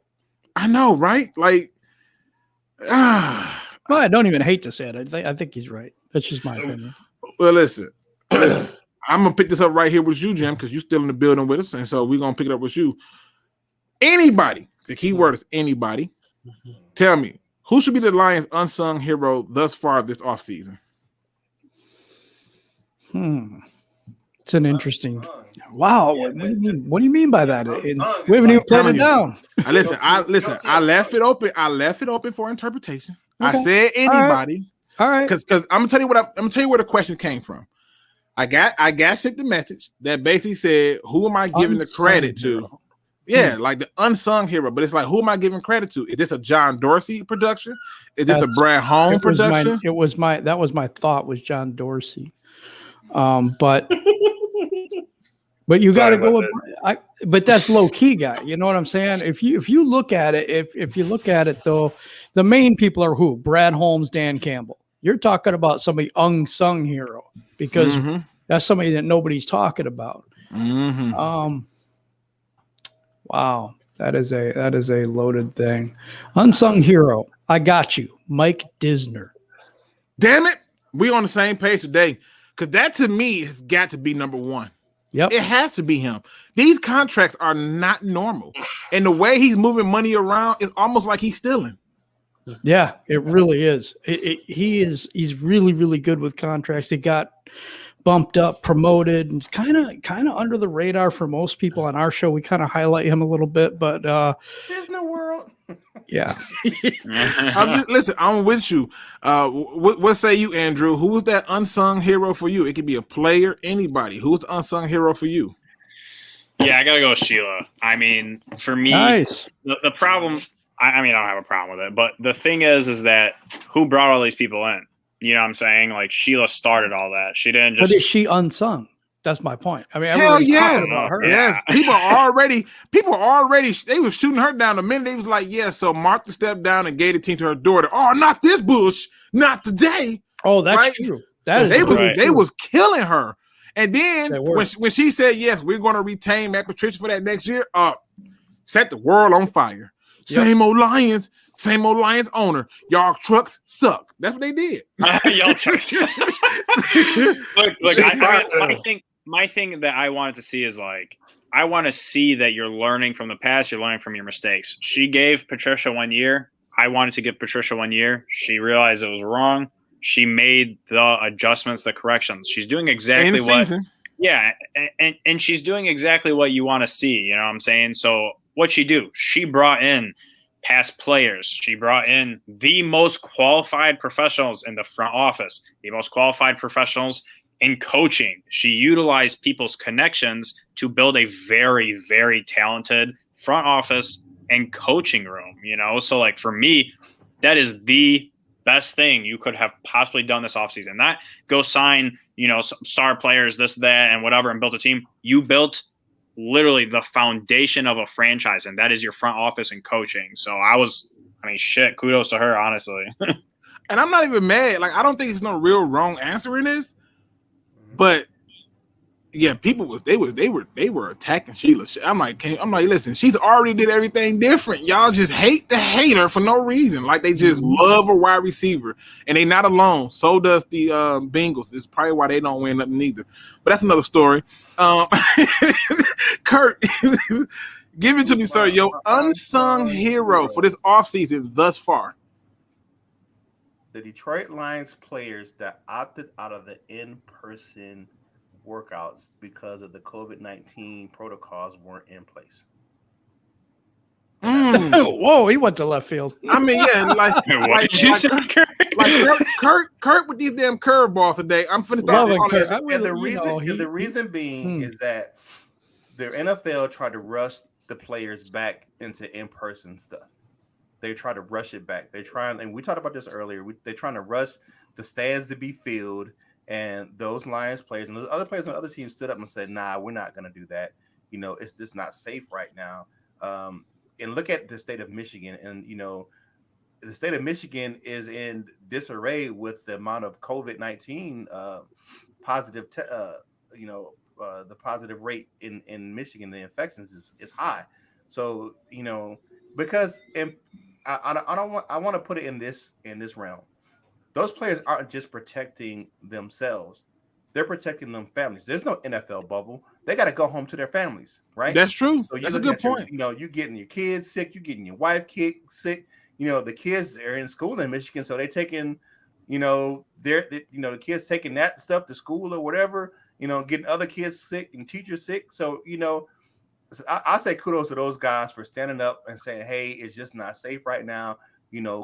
I know, right? Like, well, I don't even hate to say it. I think he's right. That's just my opinion. Well, listen. I'm gonna pick this up right here with you, Jim, because you're still in the building with us, and so we're gonna pick it up with you. Anybody. The key word is anybody. Tell me, who should be the Lions' unsung hero thus far this offseason? It's an interesting. Wow, what do you mean? What do you mean by that? We haven't even put it down. I left it open. I left it open for interpretation. Okay. I said anybody. All right. Because I'm gonna tell you where the question came from. I got sent the message that basically said, "Who am I giving the credit to?" Yeah, like the unsung hero, but it's like, who am I giving credit to? Is this a John Dorsey production? Is this a Brad Holmes production? That was my thought was John Dorsey. But you got to go with, but that's low key guy. You know what I'm saying? If you look at it, if you look at it though, the main people are who? Brad Holmes, Dan Campbell. You're talking about somebody unsung hero because that's somebody that nobody's talking about. Wow, that is a loaded thing. Unsung hero. I got you, Mike Disner. Damn it, we on the same page today because that to me has got to be number one. Yep, it has to be him. These contracts are not normal, and the way he's moving money around is almost like he's stealing. Yeah, it really is. He's really, really good with contracts. He got bumped up, promoted, and kind of under the radar for most people on our show. We kind of highlight him a little bit, but there's no world. Yeah. I'm with you. What say you, Andrew? Who's that unsung hero for you? It could be a player, anybody. Who's the unsung hero for you? Yeah, I gotta go with Sheila. I mean, for me, nice. The problem. I mean, I don't have a problem with it, but the thing is that who brought all these people in? You know what I'm saying? Like Sheila started all that. She didn't just. But is she unsung? That's my point. I mean, hell yes. About her. Yes. People are already, they were shooting her down the minute they was like, yeah, so Martha stepped down and gave the team to her daughter. Oh, not this bush. Not today. Oh, that's true. That is they was killing her. And then when she said, yes, we're going to retain Matt Patricia for that next year, set the world on fire. Yep. Same old Lions owner. Y'all trucks suck. That's what they did. Y'all trucks. Look, my thing that I wanted to see is like, I want to see that you're learning from the past, you're learning from your mistakes. She gave Patricia 1 year. I wanted to give Patricia 1 year. She realized it was wrong. She made the adjustments, the corrections. She's doing exactly and she's doing exactly what you want to see. You know what I'm saying? So what'd she do? She brought in past players. She brought in the most qualified professionals in the front office, the most qualified professionals in coaching. She utilized people's connections to build a very, very talented front office and coaching room, So like for me, that is the best thing you could have possibly done this offseason. Not go sign, star players, this, that, and whatever, and build a team. You built literally the foundation of a franchise, and that is your front office and coaching. So shit, kudos to her, honestly. And I'm not even mad. Like, I don't think there's no real wrong answer in this. But yeah, people they were attacking Sheila. I'm like, listen, she's already did everything different. Y'all just hate the hater for no reason. Like, they just love a wide receiver, and they not alone. So does the Bengals. It's probably why they don't win nothing either. But that's another story. Kurt, give it to me, sir. Your unsung hero for this offseason thus far. The Detroit Lions players that opted out of the in-person workouts because of the COVID-19 protocols weren't in place. Whoa, he went to left field. I mean, yeah, Kurt with these damn curveballs today. I'm finna start. The reason being is that the NFL tried to rush the players back into in-person stuff. They try to rush it back. And we talked about this earlier. They're trying to rush the stands to be filled. And those Lions players and those other players on the other team stood up and said, nah, we're not going to do that. It's just not safe right now. And look at the state of Michigan. And, the state of Michigan is in disarray with the amount of COVID-19 positive, the positive rate in Michigan, the infections is high. So, because I want to put it in this realm. Those players aren't just protecting themselves; they're protecting them families. There's no NFL bubble; they got to go home to their families, right? That's true. So that's a good point. You're getting your kids sick, you're getting your wife sick. The kids are in school in Michigan, so they're taking, the kids taking that stuff to school or whatever. Getting other kids sick and teachers sick. So I say kudos to those guys for standing up and saying, hey, it's just not safe right now.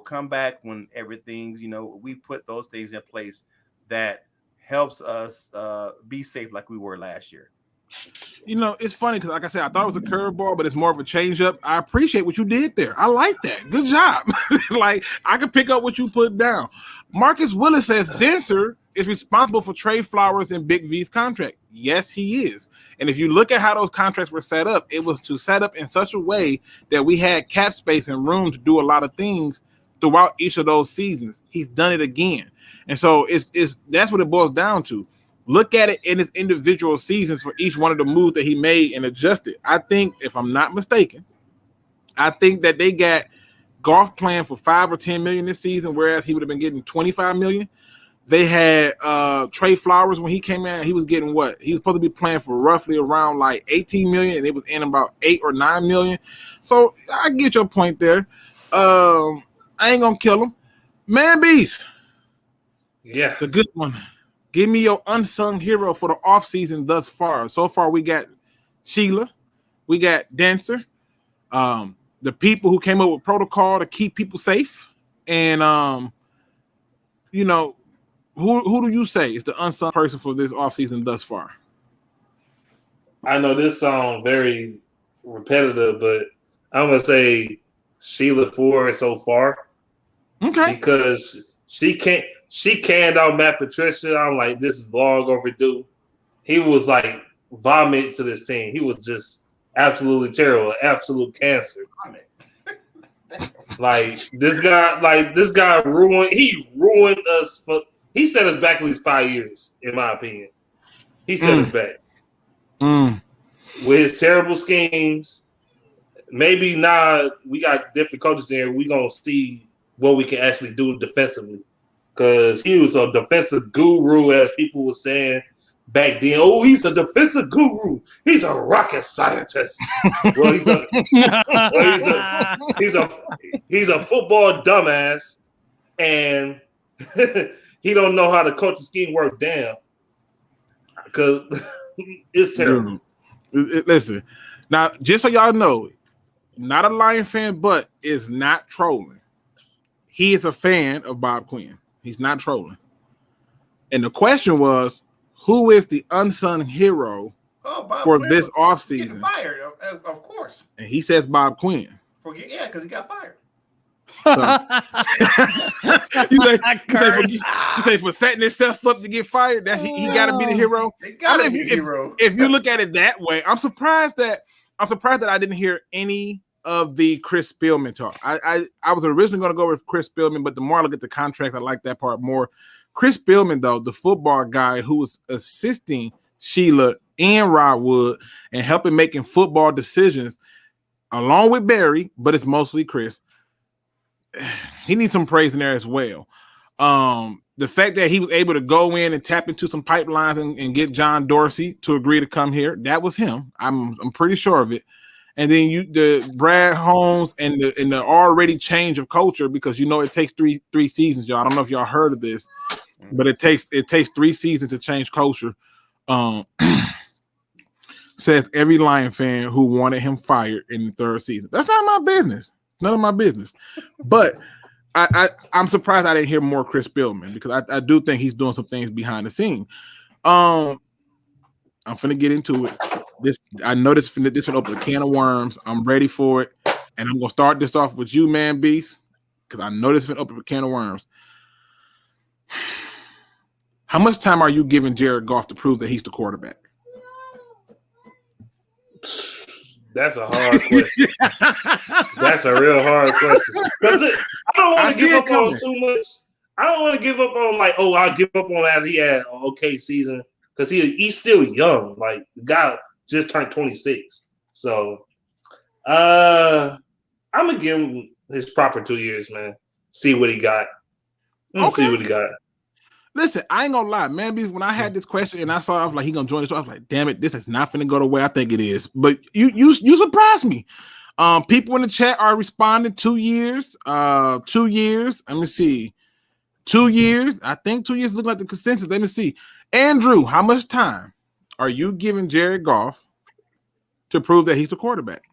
Come back when everything's, we put those things in place that helps us be safe like we were last year. It's funny because, like I said, I thought it was a curveball, but it's more of a change up. I appreciate what you did there. I like that. Good job. Like, I can pick up what you put down. Marcus Willis says Denser is responsible for Trey Flowers and Big V's contract. Yes, he is. And if you look at how those contracts were set up, it was to set up in such a way that we had cap space and room to do a lot of things throughout each of those seasons. He's done it again. And so that's what it boils down to. Look at it in his individual seasons for each one of the moves that he made and adjusted. I think, if I'm not mistaken, that they got Goff playing for $5 or $10 million this season, whereas he would have been getting $25 million. They had Trey Flowers when he came in. He was getting what? He was supposed to be playing for roughly around like $18 million, and it was in about $8 or $9 million. So I get your point there. I ain't gonna kill him. Man Beast. Yeah. The good one. Give me your unsung hero for the offseason thus far. So far, we got Sheila. We got Dancer. The people who came up with protocol to keep people safe. And, who do you say is the unsung person for this offseason thus far? I know this sounds very repetitive, but I'm going to say Sheila Ford so far. Okay. Because she canned out Matt Patricia. I'm like, this is long overdue. He was like vomit to this team. He was just absolutely terrible, absolute cancer. This guy ruined us. But he set us back at least 5 years, in my opinion. He set us back with his terrible schemes. Maybe now we got different coaches there. We're gonna see what we can actually do defensively. Because he was a defensive guru, as people were saying back then. Oh, he's a defensive guru. He's a rocket scientist. Well, he's a football dumbass, and he don't know how the coaching scheme work down. Because it's terrible. Listen, now just so y'all know, not a Lion fan, but is not trolling. He is a fan of Bob Quinn. He's not trolling. And the question was, who is the unsung hero for this offseason? Fired, of course. And he says Bob Quin. Because he got fired. So, you say for setting himself up to get fired, that he got to be the hero. If you look at it that way, I'm surprised that I didn't hear any of the Chris Spielman talk. I was originally going to go with Chris Spielman, but the more I look at the contract, I like that part more. Chris Spielman, though, the football guy who was assisting Sheila and Rod Wood and helping making football decisions, along with Barry, but it's mostly Chris. He needs some praise in there as well. The fact that he was able to go in and tap into some pipelines and get John Dorsey to agree to come here, that was him. I'm pretty sure of it. And then the Brad Holmes and the already change of culture, because it takes three seasons, y'all. I don't know if y'all heard of this, but it takes 3 seasons to change culture. Says every Lion fan who wanted him fired in the 3rd season. That's not my business. None of my business. But I'm surprised I didn't hear more Chris Spielman, because I do think he's doing some things behind the scene. I'm finna get into it. I know this will open a can of worms. I'm ready for it. And I'm gonna start this off with you, Man Beast, because I know this will open a can of worms. How much time are you giving Jared Goff to prove that he's the quarterback? That's a hard question. That's a real hard question. Because I don't want to give up on too much. I don't want to give up on I'll give up on that. He had an okay season, because he's still young. Like, the guy just turned 26. So I'm gonna give him his proper 2 years, man. See what he got. See what he got. Listen, I ain't gonna lie, man. Because when I had this question and I saw, I was like, he gonna join the show. I was like, damn it, this is not gonna go the way I think it is. But you surprised me. People in the chat are responding 2 years. 2 years. Let me see. 2 years. I think 2 years look like the consensus. Let me see. Andrew, how much time are you giving Jared Goff to prove that he's the quarterback?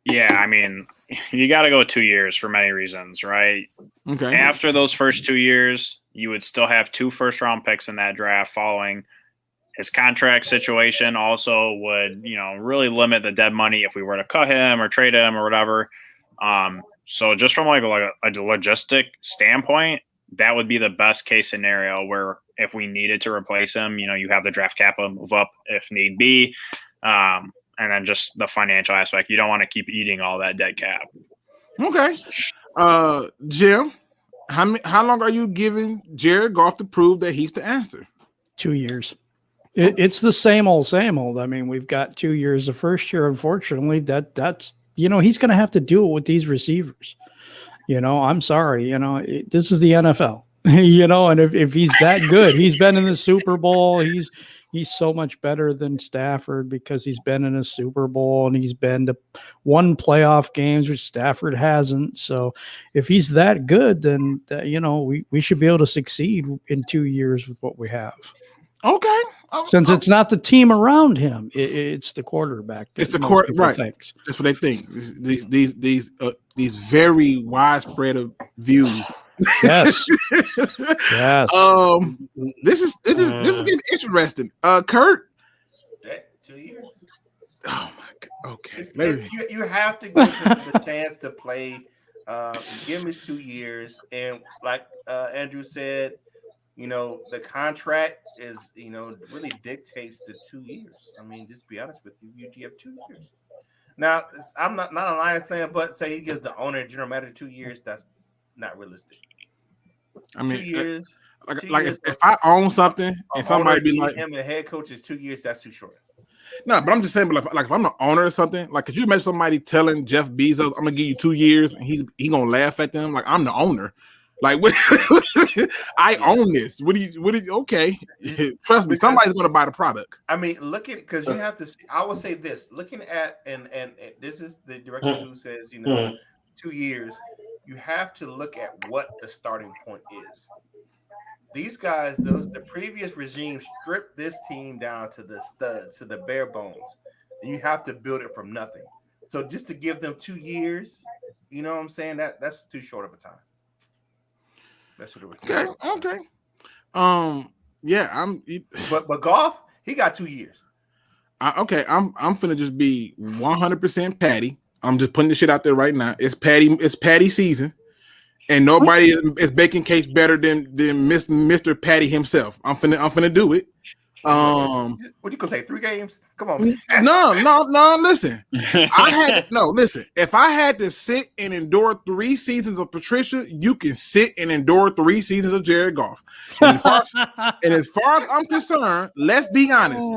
Yeah, I mean, you got to go 2 years for many reasons, right? Okay. After those first 2 years, you would still have 2 first-round picks in that draft following. His contract situation also would, really limit the dead money if we were to cut him or trade him or whatever. So just from a logistic standpoint, that would be the best case scenario, where if we needed to replace him, you have the draft capital move up if need be. And then just the financial aspect. You don't want to keep eating all that dead cap. Okay. Jim, how long are you giving Jared Goff to prove that he's the answer? 2 years. It's the same old. I mean, we've got 2 years the first year. Unfortunately, that's he's going to have to do it with these receivers. I'm sorry. This is the NFL. And if he's that good, he's been in the Super Bowl. He's so much better than Stafford, because he's been in a Super Bowl and he's been to 1 playoff games, which Stafford hasn't. So if he's that good, then we should be able to succeed in 2 years with what we have. Okay. Since it's not the team around him, it's the quarterback. It's the quarterback. Right. That's what they think. These very widespread of views. Yes. Yes. This is getting interesting. Kurt. 2 years. Oh my God. Okay. You have to give him the chance to play. Give him his 2 years, and like Andrew said, the contract is, really dictates the 2 years. I mean, just be honest with you, you have 2 years. Now, I'm not a Lions fan, but say he gives the owner, general manager, 2 years. That's not realistic. I mean, 2 years. If I own something and somebody be like, him and the head coach is 2 years, that's too short. No, but I'm just saying, but like if I'm the owner or something, like, could you imagine somebody telling Jeff Bezos, I'm gonna give you 2 years, and he gonna laugh at them? Like, I'm the owner. Like, what, I own this. What do you okay. Trust me, somebody's gonna buy the product. I mean, look at it, because you have to see, I will say this, looking at and this is the director who says, 2 years, you have to look at what the starting point is. These guys, the previous regime stripped this team down to the studs, to the bare bones. And you have to build it from nothing. So just to give them 2 years, you know what I'm saying? That's too short of a time. That's what it was. Okay. Yeah, But Goff, he got 2 years. I'm finna just be 100% Patty. I'm just putting this shit out there right now. It's Patty season, and nobody is baking cakes better than Mr. Patty himself. I'm finna do it. What you gonna say? 3 games? Come on, man. No. Listen, listen. If I had to sit and endure 3 seasons of Patricia, you can sit and endure 3 seasons of Jared Goff. And as far as I'm concerned, let's be honest.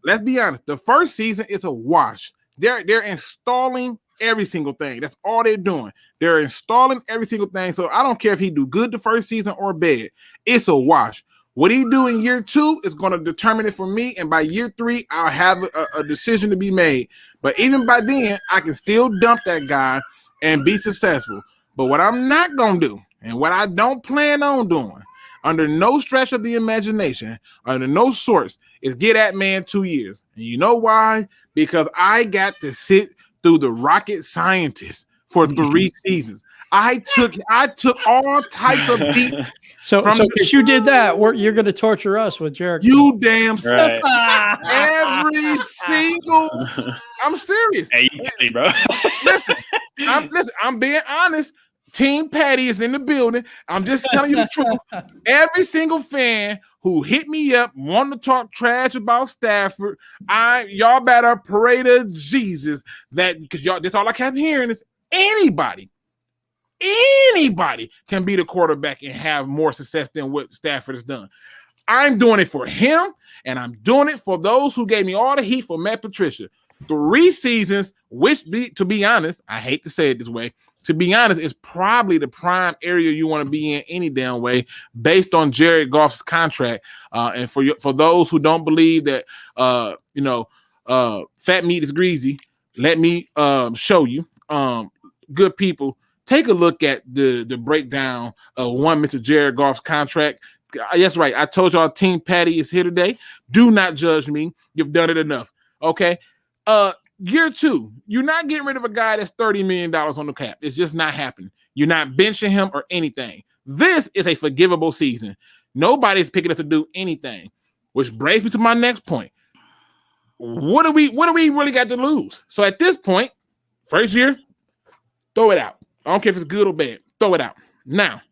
The first season is a wash. They're installing every single thing. That's all they're doing. They're installing every single thing. So I don't care if he do good the first season or bad. It's a wash. What he do in year 2 is going to determine it for me. And by year 3, I'll have a decision to be made. But even by then, I can still dump that guy and be successful. But what I'm not going to do, and what I don't plan on doing, under no stretch of the imagination, under no sorts, is get that man 2 years. And you know why? Because I got to sit through the rocket scientist for 3 seasons. I took all types of beat. So because you did that, you're going to torture us with Jericho. You damn right. Every single. I'm serious. Hey, bro. Listen, I'm being honest. Team Patty is in the building. I'm just telling you the truth. Every single fan who hit me up wanting to talk trash about Stafford, y'all better pray to Jesus that, because y'all, that's all I kept hearing is anybody can be the quarterback and have more success than what Stafford has done. I'm doing it for him, and I'm doing it for those who gave me all the heat for Matt Patricia. 3 seasons, which, to be honest, I hate to say it this way, to be honest, is probably the prime area you want to be in any damn way based on Jared Goff's contract. And for those who don't believe that, fat meat is greasy, let me show you. Good people, take a look at the breakdown of one Mr. Jared Goff's contract. That's right. I told y'all Team Patty is here today. Do not judge me. You've done it enough. Okay. Year 2, you're not getting rid of a guy that's $30 million on the cap. It's just not happening. You're not benching him or anything. This is a forgivable season. Nobody's picking us to do anything, which brings me to my next point. What do we really got to lose? So at this point, first year, throw it out. I don't care if it's good or bad. Throw it out. Now,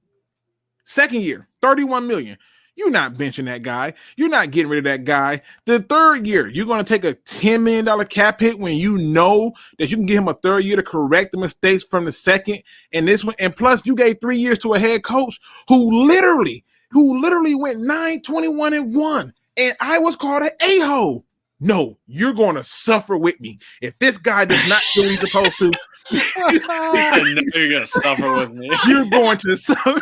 second year, $31 million. You're not benching that guy. You're not getting rid of that guy. The third year, you're going to take a $10 million cap hit when you know that you can give him a third year to correct the mistakes from the second and this one. And plus, you gave 3 years to a head coach who literally went 9-21-1. And I was called an a-hole. No, you're going to suffer with me. If this guy does not do what he's supposed to, I know you're going to suffer with me. You're going to suffer.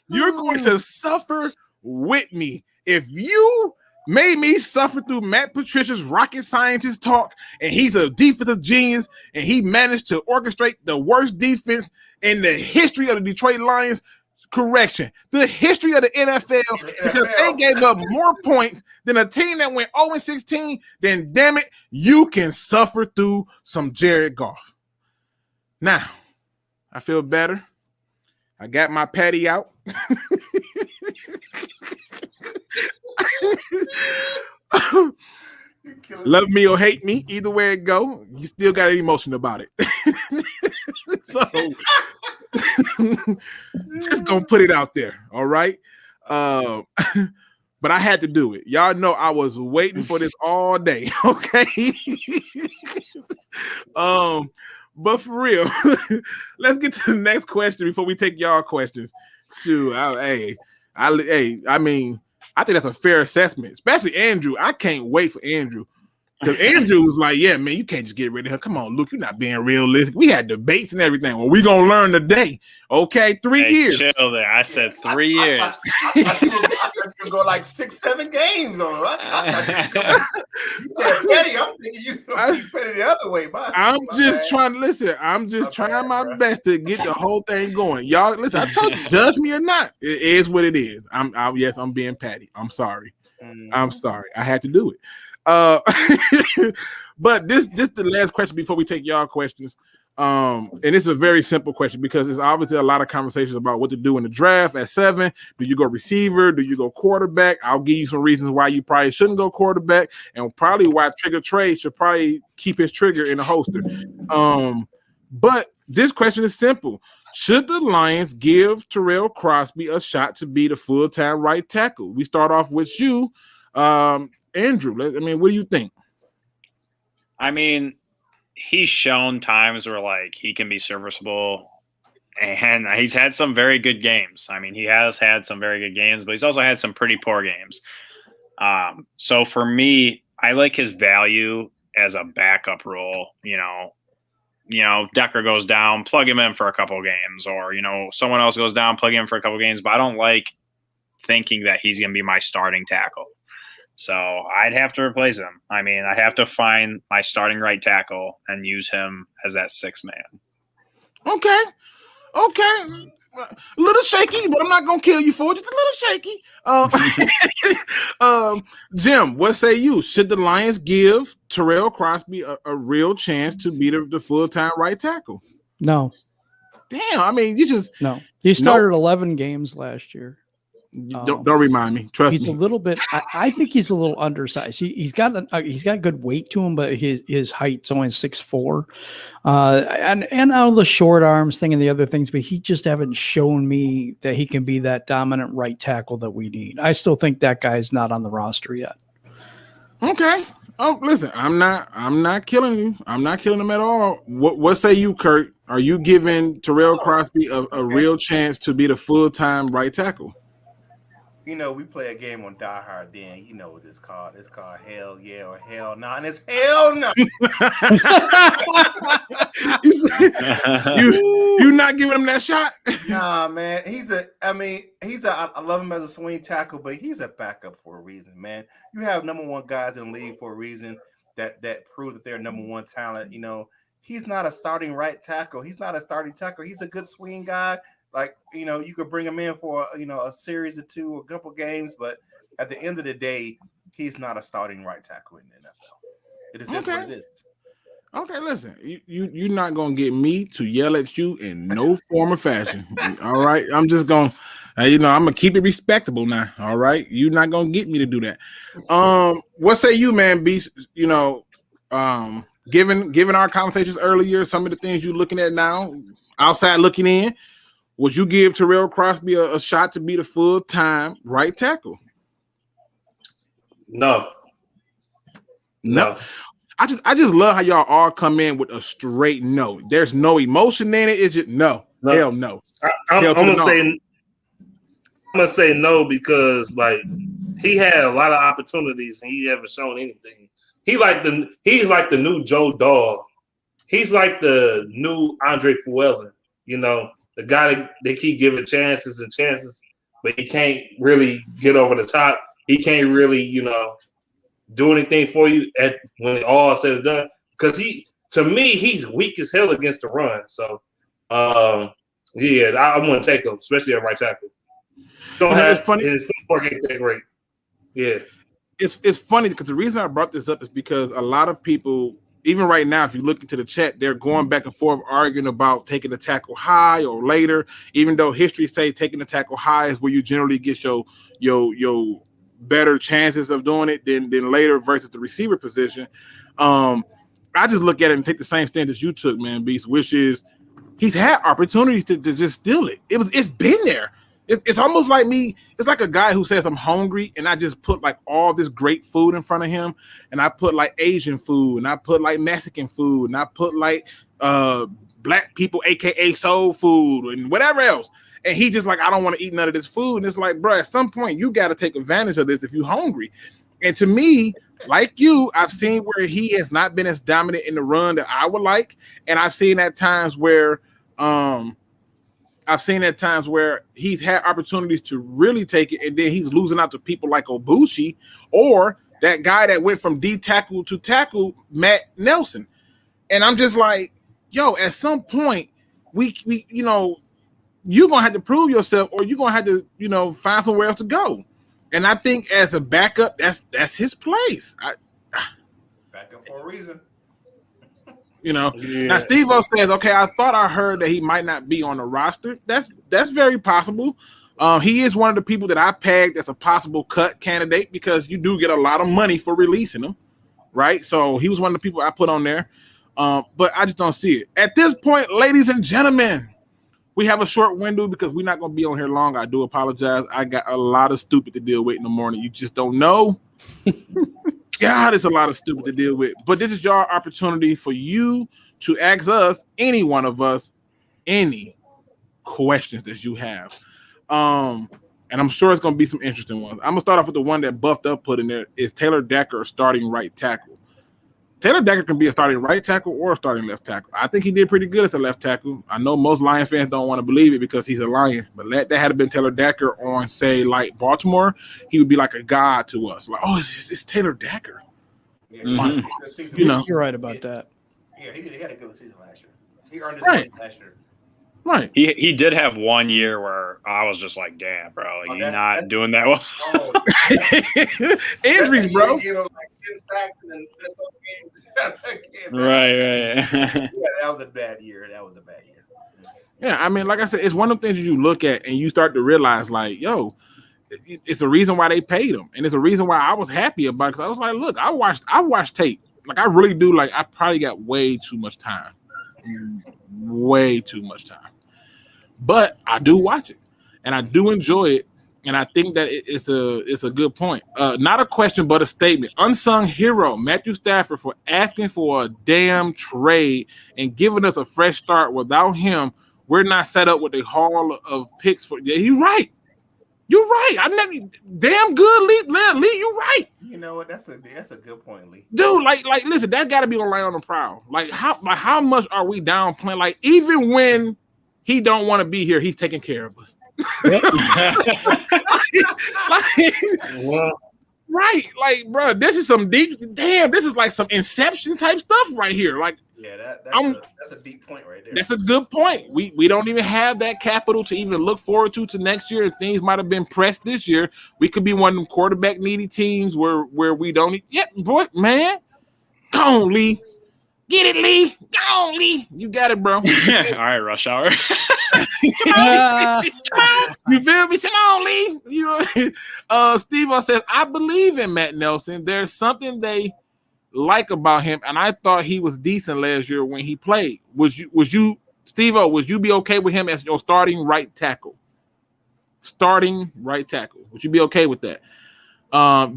You're going to suffer with me. If you made me suffer through Matt Patricia's rocket scientist talk, and he's a defensive genius, and he managed to orchestrate the worst defense in the history of the Detroit Lions, correction, the history of the NFL, because they gave up more points than a team that went 0-16, then damn it, you can suffer through some Jared Goff. Now, I feel better. I got my patty out. Love me or hate me, either way it go, you still got an emotion about it. So, just gonna put it out there, all right? But I had to do it. Y'all know I was waiting for this all day, okay? But for real, let's get to the next question before we take y'all questions. Shoot, I mean, I think that's a fair assessment, especially Andrew. I can't wait for Andrew. Because Andrew was like, yeah, man, you can't just get rid of her. Come on, Luke, you're not being realistic. We had debates and everything. Well, we're going to learn today. Okay, 3 years. Chill there. I said 3 years. I thought you would go like 6-7 games on her. I'm thinking you put it the other way. I'm just trying to listen. I'm just trying my best to get the whole thing going. Y'all, listen, I told you, judge me or not. It is what it is. Yes, I'm being patty. I'm sorry. I'm sorry. I had to do it. But this the last question before we take y'all questions. And it's a very simple question because there's obviously a lot of conversations about what to do in the draft at 7. Do you go receiver? Do you go quarterback? I'll give you some reasons why you probably shouldn't go quarterback, and probably why Trigger Trey should probably keep his trigger in the holster. But this question is simple. Should the Lions give Terrell Crosby a shot to be the full-time right tackle? We start off with you, Andrew. What do you think? I mean, he's shown times where like he can be serviceable, and he's had some very good games. I mean, he has had some very good games, but he's also had some pretty poor games. So for me, I like his value as a backup role. Decker goes down, plug him in for a couple games, or someone else goes down, plug him in for a couple games. But I don't like thinking that he's going to be my starting tackle. So I'd have to replace him. I mean, I'd have to find my starting right tackle and use him as that 6th man. Okay. A little shaky, but I'm not going to kill you for it. Just a little shaky. Jim, what say you? Should the Lions give Terrell Crosby a real chance to be the full-time right tackle? No. Damn, I mean, no. He started 11 games last year. Don't remind me. Trust me. He's a little bit. I think he's a little undersized. He's got good weight to him, but his height's only 6'4", and out of the short arms thing and the other things. But he just haven't shown me that he can be that dominant right tackle that we need. I still think that guy's not on the roster yet. Okay. Oh, listen, I'm not killing you. I'm not killing him at all. What say you, Kurt? Are you giving Terrell Crosby a real chance to be the full-time right tackle? We play a game on Die Hard then. You know what it's called. It's called Hell Yeah or Hell No. And it's Hell No. you not giving him that shot? Nah, man. I love him as a swing tackle, but he's a backup for a reason, man. You have number 1 guys in the league for a reason that prove that they're number 1 talent. He's not a starting right tackle. He's not a starting tackle. He's a good swing guy. Like, you could bring him in for, a series or 2, a couple games, but at the end of the day, he's not a starting right tackle in the NFL. It is just what it is. Okay, listen, you're not going to get me to yell at you in no form or fashion. All right? I'm just going to, I'm going to keep it respectable now. All right? You're not going to get me to do that. What say you, man, Beast? Given our conversations earlier, some of the things you're looking at now, outside looking in, would you give Terrell Crosby a shot to be the full-time right tackle? No. I just love how y'all all come in with a straight no. There's no emotion in it. It's just no. Hell no. I'm gonna say no because like he had a lot of opportunities and he haven't shown anything. He's like the new Joe Dahl. He's like the new Andre Fuellen. The guy that they keep giving chances and chances, but he can't really get over the top. He can't really, do anything for you when all said and done. Because to me, he's weak as hell against the run. So, I want to take him, especially at right tackle. It's funny. His footwork ain't that great. Yeah. It's funny because the reason I brought this up is because a lot of people, even right now, if you look into the chat, they're going back and forth arguing about taking the tackle high or later, even though history say taking the tackle high is where you generally get your better chances of doing it than later versus the receiver position. I just look at it and take the same stand as you took, man, Beast, which is he's had opportunities to just steal it. It's been there. It's almost like me. It's like a guy who says I'm hungry and I just put like all this great food in front of him, and I put like Asian food and I put like Mexican food and I put like black people, aka soul food and whatever else. And he just like, I don't want to eat none of this food. And it's like, bro, at some point you got to take advantage of this if you're hungry. And to me, like you, I've seen where he has not been as dominant in the run that I would like, and I've seen at times where he's had opportunities to really take it, and then he's losing out to people like Obushi or that guy that went from D tackle to tackle, Matt Nelson. And I'm just like, yo, at some point, we you're gonna have to prove yourself, or you're gonna have to, find somewhere else to go. And I think as a backup, that's his place. Backup for a reason. You know. Yeah. Now Steve-O says, okay, I thought I heard that he might not be on the roster. That's very possible. He is one of the people that I pegged as a possible cut candidate because you do get a lot of money for releasing him, right? So he was one of the people I put on there. But I just don't see it. At this point, ladies and gentlemen, we have a short window because we're not going to be on here long. I do apologize. I got a lot of stupid to deal with in the morning. You just don't know. God, it's a lot of stupid to deal with. But this is your opportunity for you to ask us, any one of us, any questions that you have. And I'm sure it's going to be some interesting ones. I'm going to start off with the one that Buffed Up put in there. Is Taylor Decker a starting right tackle? Taylor Decker can be a starting right tackle or a starting left tackle. I think he did pretty good as a left tackle. I know most Lion fans don't want to believe it because he's a Lion, but that had been Taylor Decker on, say, like Baltimore, he would be like a god to us. Like, oh, it's Taylor Decker. Yeah, you know, you're right about that. Yeah, he had a good season last year. He earned his Right. money last year. Right. He did have 1 year where I was just like, damn, bro, like, you're not doing that well. Oh, Injuries, bro. Give him like 10 sacks and then mess up games. Right. Yeah, that was a bad year. Yeah, I mean, like I said, it's one of the things you look at and you start to realize, like, yo, it's a reason why they paid him, and it's a reason why I was happy about it. Because I was like, look, I watched tape. Like, I really do. Like, I probably got way too much time, but I do watch it, and I do enjoy it, and I think that it's a good point. Not a question, but a statement. Unsung hero Matthew Stafford for asking for a damn trade and giving us a fresh start. Without him, we're not set up with a haul of picks for. Yeah, you're right. You're right. I never damn good, Lee. You're right. You know what? That's a good point, Lee. Dude, like, listen, that got to be on Lion on the Prowl. Like, how much are we downplaying? Like, even when he don't want to be here, he's taking care of us. Right, like, bro, this is some deep. Damn, this is like some Inception type stuff right here. Like, yeah, that's a deep point right there. That's a good point. We don't even have that capital to even look forward to next year. If things might have been pressed this year, we could be one of them quarterback needy teams where we don't. Yeah, boy, man, go on, Lee. Get it, Lee. Go on, Lee. You got it, bro. All right, rush hour. You feel me? Come on, Lee. You know, Steve-O says, I believe in Matt Nelson. There's something they like about him, and I thought he was decent last year when he played. Was you, Steve-O, would you be okay with him as your starting right tackle? Starting right tackle. Would you be okay with that?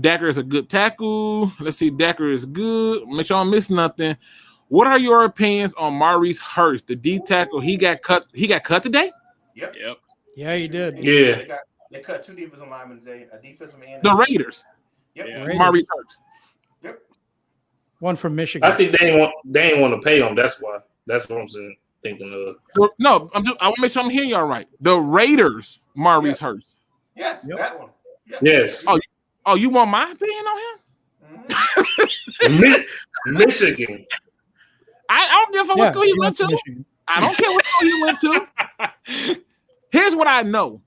Decker is a good tackle. Let's see, Decker is good. Make sure I don't miss nothing. What are your opinions on Maurice Hurst, the D tackle? He got cut today? Yep. Yeah, he did. Yeah. They cut two defensive linemen today, a defensive man. The Raiders. Yep. Yeah. Maurice Hurst. Yep. One from Michigan. I think they ain't want to pay him. That's why. That's what I'm saying. Thinking of. No, I want to make sure I'm hearing y'all right. The Raiders, Maurice Hurst. Yes, that one. Yep. Yes. Oh, you want my opinion on him? Mm-hmm. Michigan. I don't give a fuck what school you went to. Michigan. I don't care what school you went to. Here's what I know.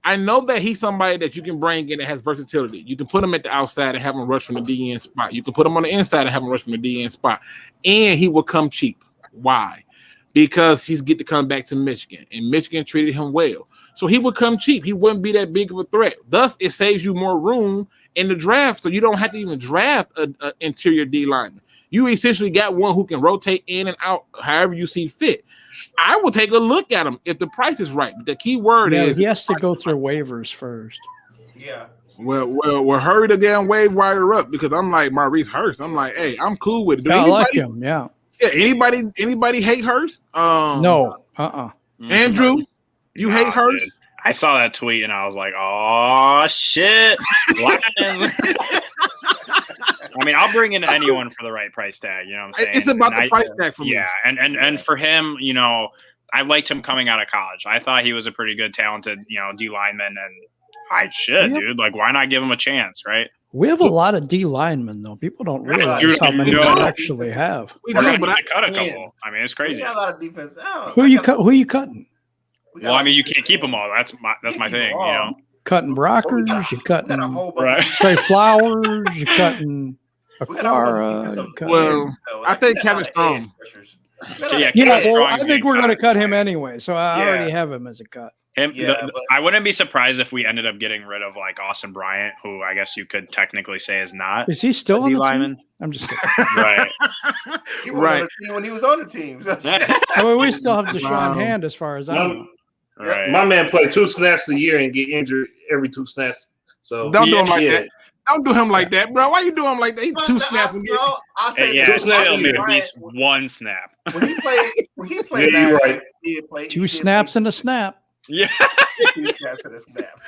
I know that he's somebody that you can bring in that has versatility. You can put him at the outside and have him rush from the DN spot. You can put him on the inside and have him rush from the DN spot. And he will come cheap. Why? Because he's get to come back to Michigan, and Michigan treated him well. So he would come cheap. He wouldn't be that big of a threat. Thus, it saves you more room in the draft, so you don't have to even draft an interior D lineman. You essentially got one who can rotate in and out however you see fit. I will take a look at him if the price is right. But the key word is he has to go through waivers first. Yeah. Well, hurry the damn wave rider up because I'm like Maurice Hurst. I'm like, hey, I'm cool with it. I like him. Yeah. Yeah. Anybody hate Hurst? No. Andrew, you hate Hurst? Dude. I saw that tweet and I was like, oh shit. I mean, I'll bring in anyone for the right price tag. You know what I'm saying? It's about the price tag for me. Yeah, and for him, you know, I liked him coming out of college. I thought he was a pretty good, talented, you know, D lineman, and dude, like, why not give him a chance, right? We have a lot of D linemen, though. People don't realize how many we actually have. We do, but I cut a couple. I mean, it's crazy. We got a lot of defense. Who are you cutting? Well, I mean, you can't keep them all. That's my thing. You know, cutting Brockers. You're cutting a whole bunch of Trey Flowers. You're cutting Well, I think Kevin Strong. I think we're going to cut him anyway, so I already have him as a cut. I wouldn't be surprised if we ended up getting rid of like Austin Bryant, who I guess you could technically say is not. Is he still on the team? I'm just kidding. Right. He was on the team when he was on the team. I mean, we still have Deshaun Hand as far as I know. Right. My man played 2 snaps a year and get injured every 2 snaps. So don't do him like that. Don't do him like that, bro. Why you do him like that? He's 2 snaps and get. I'll say 2 snaps a year. At least 1 snap. When he played, you're right. 2 snaps and a snap. Yeah. 2 snaps and a snap.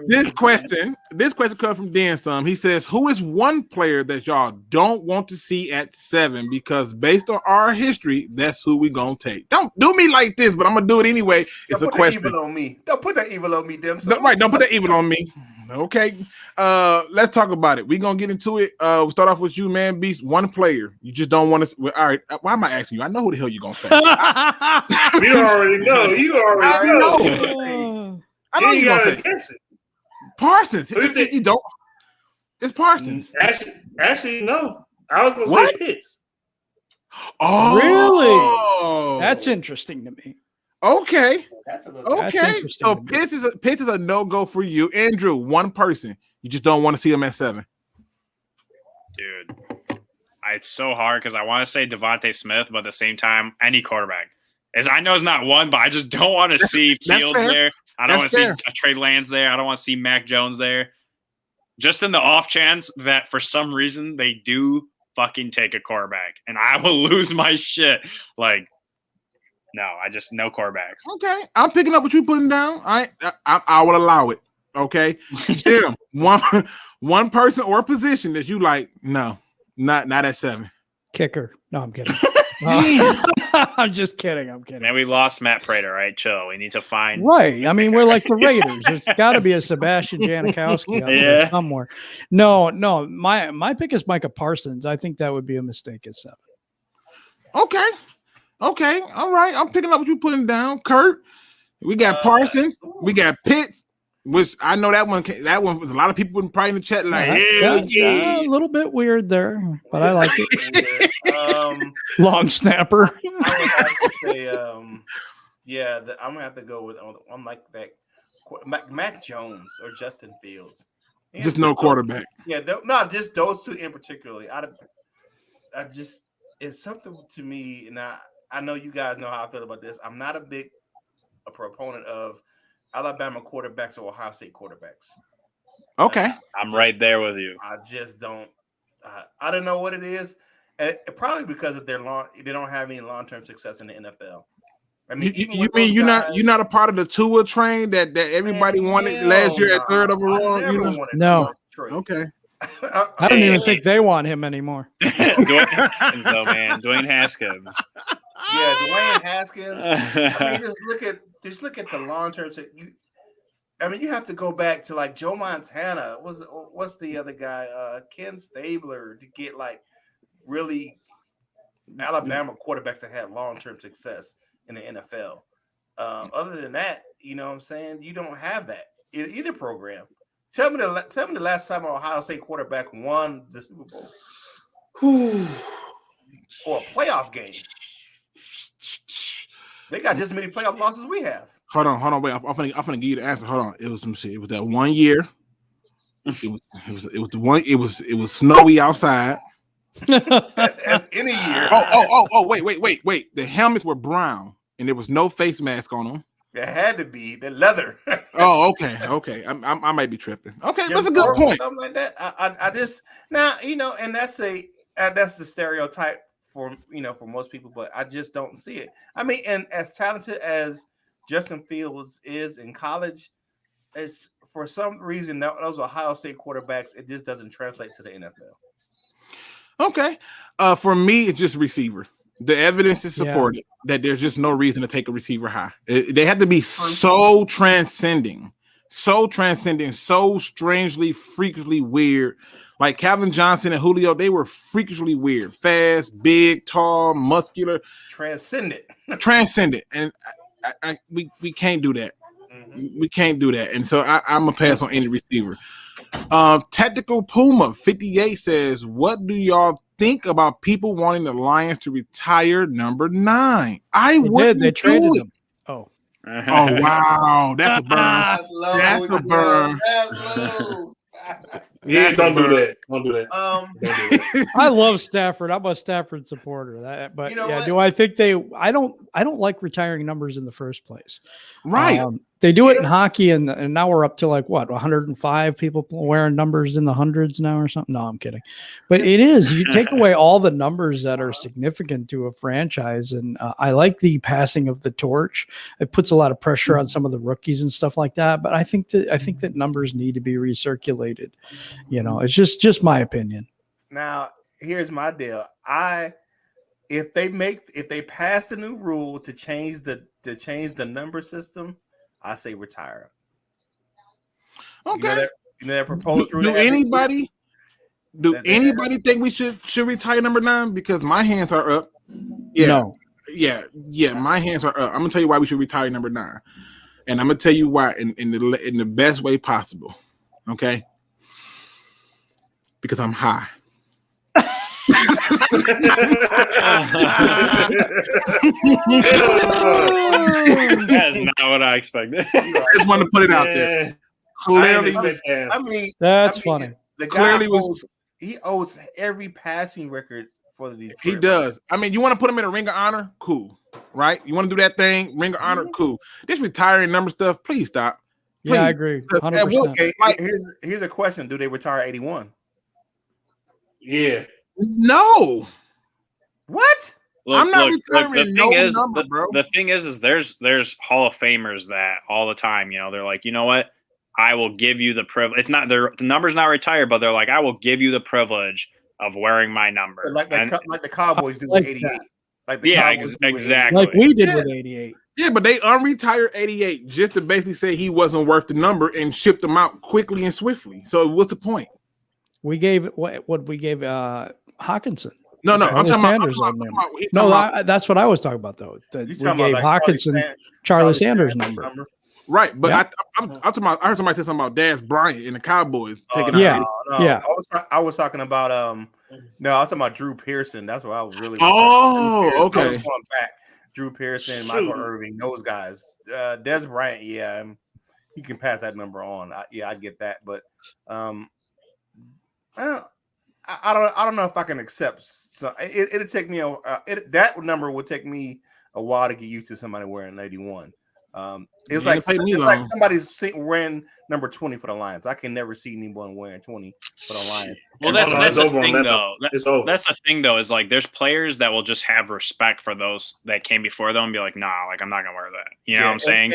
This question comes from Dan Some. He says, "Who is one player that y'all don't want to see at 7? Because based on our history, that's who we gonna take." Don't do me like this, but I'm gonna do it anyway. It's a question. Evil on me. Don't put that evil on me, Dim. Right, don't put that evil on me. Okay. Let's talk about it. We're gonna get into it. We'll start off with you, man. Beast. One player you just don't want to. Well, all right. Why am I asking you? I know who the hell you're gonna say. You already know. You already know. I know you're gonna say Parsons. You don't. It's Parsons. Actually, no. I was gonna say Pitts. Oh, really? That's interesting to me. Okay. Okay. So Pitts is a no-go for you. Andrew, one person. You just don't want to see him at 7. Dude. It's so hard because I want to say Devontae Smith, but at the same time, any quarterback. I know it's not one, but I just don't want to see Fields there. I don't want to see Trey Lance there. I don't want to see Mac Jones there. Just in the off chance that for some reason they do fucking take a quarterback and I will lose my shit. Like, no, no quarterbacks. Okay, I'm picking up what you're putting down. I will allow it. Okay, Jim, one person or position that you like. No, not at 7. Kicker. No, I'm kidding. I'm just kidding. I'm kidding. Man, we lost Matt Prater, right? Chill. We need to find. Right. I mean, we're like the Raiders. There's got to be a Sebastian Janikowski out there somewhere. No. My pick is Micah Parsons. I think that would be a mistake at 7. Okay. All right. I'm picking up what you're putting down. Kurt, we got Parsons. We got Pitts, which I know that one was a lot of people probably in the chat like, yeah. A little bit weird there, but I like it. Long snapper. I would have to say, I'm going to have to go with I'm like that Mac Jones or Justin Fields. Just no quarterback. Yeah, just those 2 in particularly. I just it's something to me, and I know you guys know how I feel about this. I'm not a proponent of Alabama quarterbacks or Ohio State quarterbacks. Okay. I'm right there with you. I just don't. I don't know what it is. Probably because of they don't have any long-term success in the NFL. I mean, you mean you're not a part of the Tua train that everybody wanted last year at 3rd overall? No. Okay. I don't even think they want him anymore. Dwayne Haskins, though, man. Dwayne Haskins. Yeah, Dwayne Haskins. I mean, just look at the long term. I mean, you have to go back to like Joe Montana. What's the other guy? Ken Stabler to get like really Alabama quarterbacks that had long term success in the NFL. Other than that, you know what I'm saying? You don't have that in either program. Tell me the last time an Ohio State quarterback won the Super Bowl or a playoff game. They got just as many playoff losses we have. Hold on, wait. I'm gonna give you the answer. Hold on. It was that 1 year. It was snowy outside. As any year. Oh, wait. The helmets were brown and there was no face mask on them. It had to be the leather. Oh, okay. I might be tripping. Okay, that's a good point. Something like that. I just now, and that's the stereotype for most people, but I just don't see it. I mean, and as talented as Justin Fields is in college, it's for some reason those Ohio State quarterbacks, it just doesn't translate to the NFL. Okay. For me, it's just receiver. The evidence is supported that there's just no reason to take a receiver high. They have to be so transcending, so strangely, freakishly weird. Like Calvin Johnson and Julio, they were freakishly weird. Fast, big, tall, muscular. Transcendent. And we can't do that. Mm-hmm. We can't do that. And so I'm going to pass on any receiver. Tactical Puma 58 says, "What do y'all think about people wanting the Lions to retire number 9?" I wouldn't They traded do it. him. Oh, Oh wow, that's a burn. That's a burn. Yeah, don't do that. Don't do that. I love Stafford. I'm a Stafford supporter. But You know yeah, what? do I think I don't like retiring numbers in the first place. Right. They do it in hockey, and now we're up to like what 105 people wearing numbers in the hundreds now or something. No, I'm kidding. But it is, you take away all the numbers that are significant to a franchise, and I like the passing of the torch. It puts a lot of pressure on some of the rookies and stuff like that. But I think that numbers need to be recirculated. It's just my opinion. Now, here's my deal. If they pass the new rule to change the number system, I say retire. Okay. That proposed rule. Do anybody think we should retire number 9? Because my hands are up. Yeah. No. Yeah, my hands are up. I'm gonna tell you why we should retire number 9, and I'm gonna tell you why in the best way possible. Okay. Because I'm high. That is not what I expected. I just want to put it out there. Clearly, that's funny. The guy clearly he owes every passing record for the Detroit. He does. I mean, you want to put him in a ring of honor? Cool. Right? You want to do that thing? Ring of honor? Cool. This retiring number stuff, please stop. Please. Yeah, I agree. 100%. Okay, here's a question. Do they retire 81? Yeah. No. What? I'm not retiring no number, bro. The thing is there's Hall of Famers that all the time, they're like, you know what? I will give you the privilege. It's not the number's not retired, but they're like, I will give you the privilege of wearing my number. Like the Cowboys do with 88. Exactly. Like we did with 88. Yeah, but they unretired 88 just to basically say he wasn't worth the number and shipped him out quickly and swiftly. So what's the point? We gave what we gave Hawkinson. No, I'm talking about. That's what I was talking about though. We gave Hawkinson Charlie Sanders' number. Right, but yeah. I'm talking about. I heard somebody say something about Daz Bryant and the Cowboys taking out. Yeah. I was talking about I was talking about Drew Pearson. That's what I was really. Okay. I was going back. Drew Pearson, Michael Irving, those guys. Dez Bryant, yeah, he can pass that number on. I get that, but I don't know if I can accept. So it'd take me that number would take me a while to get used to somebody wearing 81. It's like somebody's wearing number 20 for the Lions. I can never see anyone wearing 20 for the Lions. Well, that's the thing, though. That's the thing, though, is like there's players that will just have respect for those that came before them and be like, nah, like I'm not gonna wear that. You know what I'm saying?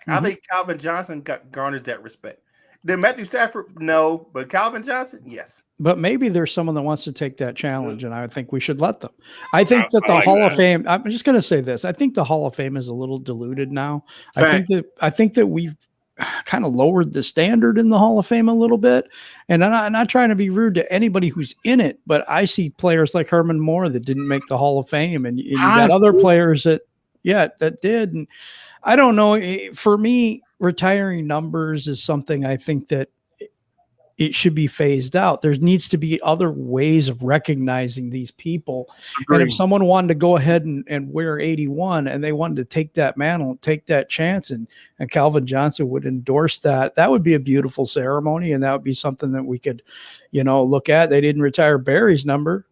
I think Calvin Johnson garners that respect. Did Matthew Stafford? No, but Calvin Johnson, yes. But maybe there's someone that wants to take that challenge, and I think we should let them. I think that the Hall of Fame. I'm just going to say this. I think the Hall of Fame is a little diluted now. Fact. I think that we've kind of lowered the standard in the Hall of Fame a little bit. And I'm not trying to be rude to anybody who's in it, but I see players like Herman Moore that didn't make the Hall of Fame, and you got other players that did. And I don't know. For me, retiring numbers is something I think that it should be phased out. There needs to be other ways of recognizing these people. Agreed. And if someone wanted to go ahead and wear 81 and they wanted to take that mantle, take that chance, and Calvin Johnson would endorse that, that would be a beautiful ceremony. And that would be something that we could, look at. They didn't retire Barry's number.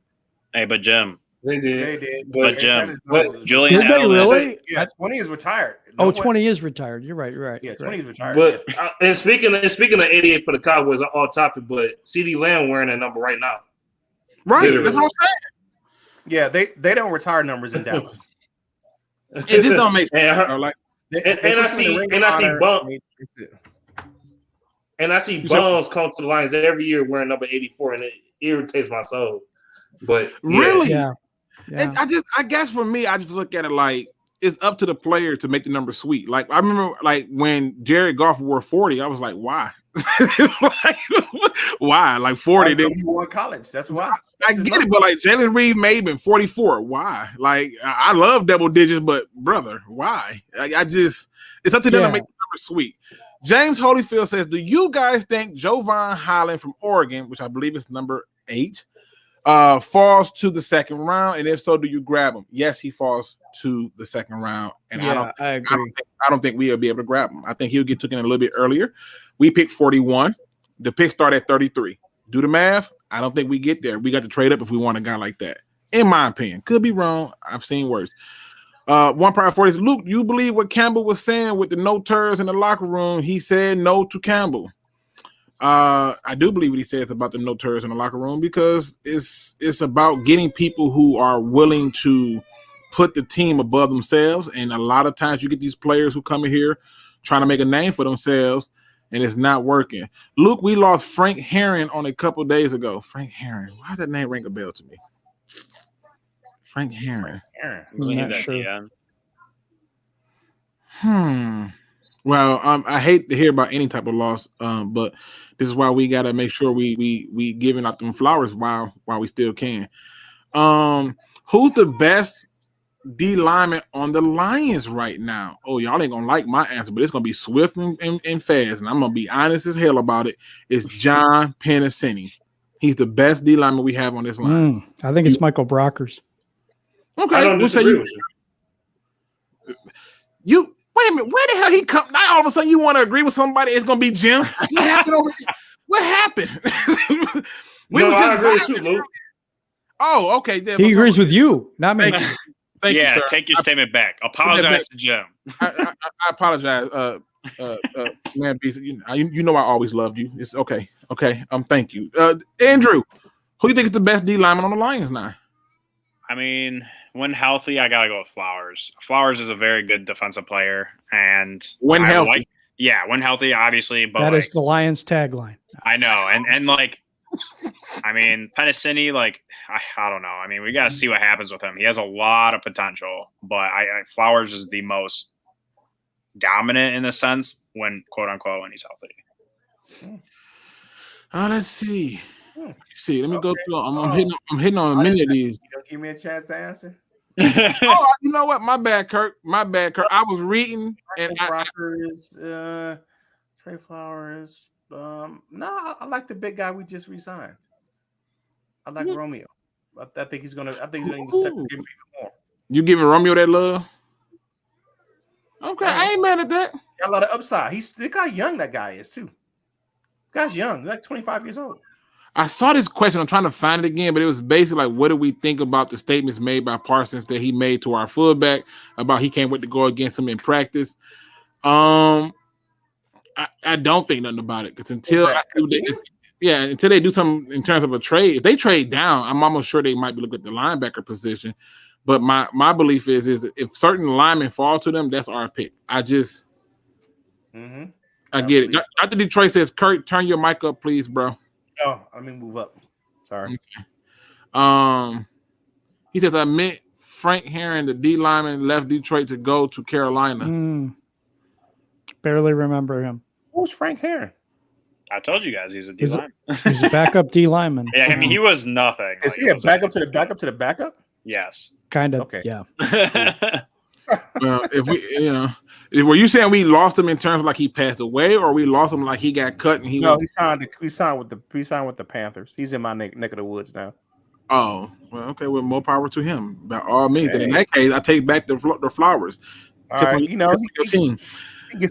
Hey, but Jim. They did. But Jim, Julian did they really? Yeah, 20 is retired. 20 is retired. You're right. Yeah, 20 is retired. But and speaking of 88 for the Cowboys, all topic, but CeeDee Lamb wearing that number right now. Right. Literally. That's what I'm saying. Yeah, they don't retire numbers in Dallas. It just don't make sense. I see bums come to the Lions every year wearing number 84, and it irritates my soul. But really, yeah. I guess for me, I just look at it like it's up to the player to make the number sweet. Like I remember, like when Jared Goff wore 40, I was like, why? Why? Like 40? Then you won college. That's why. I get it, but like Jalen Reed made him 44. Why? Like I love double digits, but brother, why? Like, it's up to them to make the number sweet. James Holyfield says, do you guys think Jovan Holland from Oregon, which I believe is number 8, falls to the second round? And if so, do you grab him? Yes, he falls to the second round. And I agree. I don't think we'll be able to grab him. I think he'll get taken a little bit earlier. We picked 41. The picks start at 33. Do the math. I don't think we get there. We got to trade up if we want a guy like that. In my opinion. Could be wrong. I've seen worse. One prior 40 Luke, you believe what Campbell was saying with the no turds in the locker room? He said no to Campbell. I do believe what he says about the no turds in the locker room because it's about getting people who are willing to put the team above themselves. And a lot of times you get these players who come in here trying to make a name for themselves, and it's not working. Luke, we lost Frank Herron on a couple of days ago. Frank Herron. Why does that name ring a bell to me? Frank Herron. I'm not sure. Well, I hate to hear about any type of loss, but this is why we got to make sure we giving out them flowers while we still can. Who's the best D lineman on the Lions right now? Oh, y'all ain't gonna like my answer, but it's gonna be swift and fast, and I'm gonna be honest as hell about it. It's John Penasini. He's the best D lineman we have on this line. I think it's Michael Brockers. Okay, I don't disagree with you. Wait a minute, where the hell he come? Now all of a sudden you want to agree with somebody? It's gonna be Jim. What happened over here? What happened? I agree with you, Luke. Oh, okay. He agrees with you, not me. Thank you, sir. Take your statement back. Apologize to Jim. I apologize, man. You know I always loved you. It's okay. Okay. Thank you, Andrew. Who do you think is the best D lineman on the Lions now? I mean, when healthy, I gotta go with Flowers. Flowers is a very good defensive player, and when healthy, when healthy, obviously. But that is the Lions tagline. I know, and like, I mean, Penasini, like, I don't know. I mean, we got to see what happens with him. He has a lot of potential, but Flowers is the most dominant in a sense when, quote unquote, when he's healthy. Let's see. Let me go through. I'm hitting on many of these. You don't give me a chance to answer. Oh, you know what? My bad, Kirk. I was reading and Trey Flowers. No, I like the big guy we just resigned. I like Romeo. I think he's gonna set the game even more. You giving Romeo that love? Okay, I ain't mad at that. Got a lot of upside. The guy young. That guy is too. Guy's young, like 25 years old. I saw this question. I'm trying to find it again, but it was basically like, what do we think about the statements made by Parsons that he made to our fullback about he can't wait to go against him in practice? I don't think nothing about it because until they do something in terms of a trade, if they trade down, I'm almost sure they might be looking at the linebacker position. But my belief is if certain linemen fall to them, that's our pick. I get it. Dr. Detroit says, Kurt, turn your mic up, please, bro. Oh, let me move up. Sorry. Okay. He says, I meant Frank Herron, the D lineman, left Detroit to go to Carolina. Barely remember him. Who's Frank Herron? I told you guys he's a D lineman. He's a backup D lineman. Yeah, I mean he was nothing. Is he a backup to the backup to the backup? Yes. Kind of. Okay. Yeah. Were you saying we lost him in terms of like he passed away, or we lost him like he got cut and he signed with the Panthers. He's in my neck of the woods now. Oh, well, okay. Well, more power to him. By all means, then in that case, I take back the Flowers. All right, he gets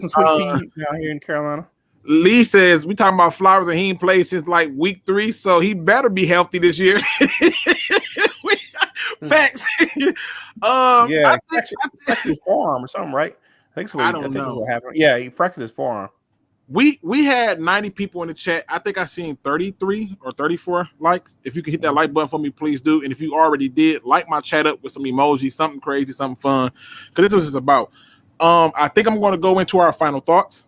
some sweet tea down here in Carolina. Lee says we talking about Flowers and he ain't played since like week 3, so he better be healthy this year. Facts. I fractured his forearm or something, right? I think so. I don't know what happened. Yeah, he fractured his forearm. We had 90 people in the chat. I think I seen 33 or 34 likes. If you can hit that like button for me, please do. And if you already did, like my chat up with some emojis, something crazy, something fun, because this is what it's about. I think I'm going to go into our final thoughts.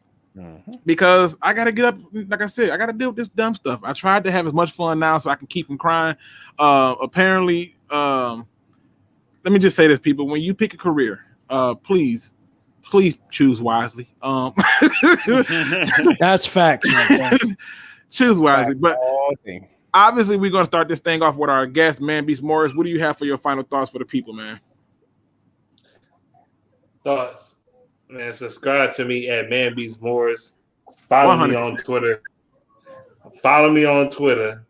Because I got to get up, like I said, I got to deal with this dumb stuff. I tried to have as much fun now so I can keep from crying. Apparently, let me just say this, people. When you pick a career, please choose wisely. That's facts. Choose wisely. But obviously, we're going to start this thing off with our guest, Man Beast Morris. What do you have for your final thoughts for the people, man? Thoughts? Man, subscribe to me at Man Beast Morris Follow me on Twitter. Follow me on Twitter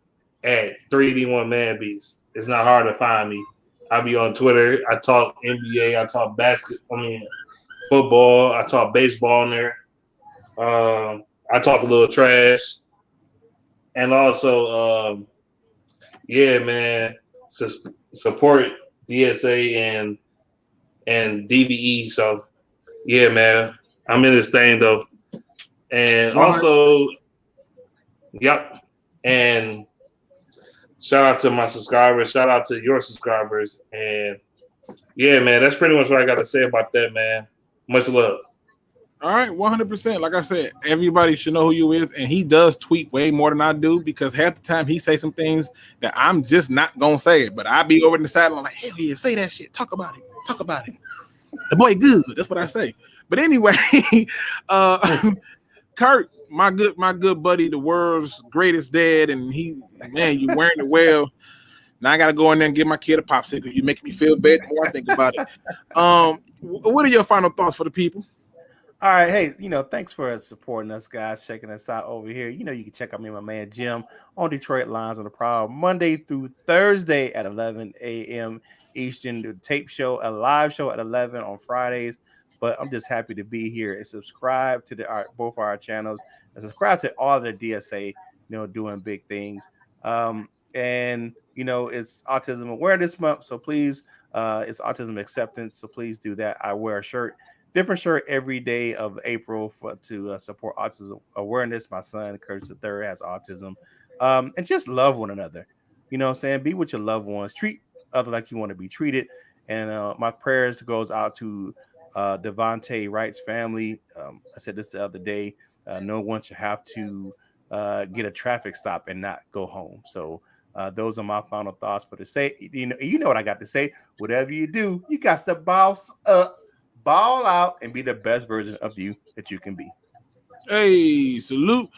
at 3D1ManBeast. It's not hard to find me. I'll be on Twitter. I talk NBA. I talk football. I talk baseball in there. I talk a little trash. And also, man, support DSA and DVE. So, yeah, man, I'm in this thing, though. And also, yep. And shout out to my subscribers. Shout out to your subscribers. And yeah, man, that's pretty much what I got to say about that, man. Much love. All right, 100%. Like I said, everybody should know who you is, and he does tweet way more than I do because half the time he say some things that I'm just not gonna say it. But I be over in the sideline like, hell yeah, say that shit. Talk about it. The boy good. That's what I say. But anyway, Kurt, my good buddy, the world's greatest dad, and you wearing it well. Now I gotta go in there and give my kid a popsicle. You making me feel bad the more I think about it. What are your final thoughts for the people? All right, hey, thanks for supporting us, guys, checking us out over here. You can check out me and my man Jim on Detroit Lines on the Prowl Monday through Thursday at 11 a.m. Eastern. The tape show, a live show at 11 on Fridays. But I'm just happy to be here and subscribe to both our channels and subscribe to all the DSA, doing big things. And it's Autism Awareness Month, so please, it's Autism Acceptance, so please do that. I wear a different shirt every day of April to support autism awareness. My son, Curtis III, has autism. And just love one another. You know what I'm saying? Be with your loved ones. Treat others like you want to be treated. And my prayers goes out to Devontae Wright's family. I said this the other day. No one should have to get a traffic stop and not go home. So those are my final thoughts for the say. You know what I got to say. Whatever you do, you got to boss up. Ball out and be the best version of you that you can be. Hey, salute.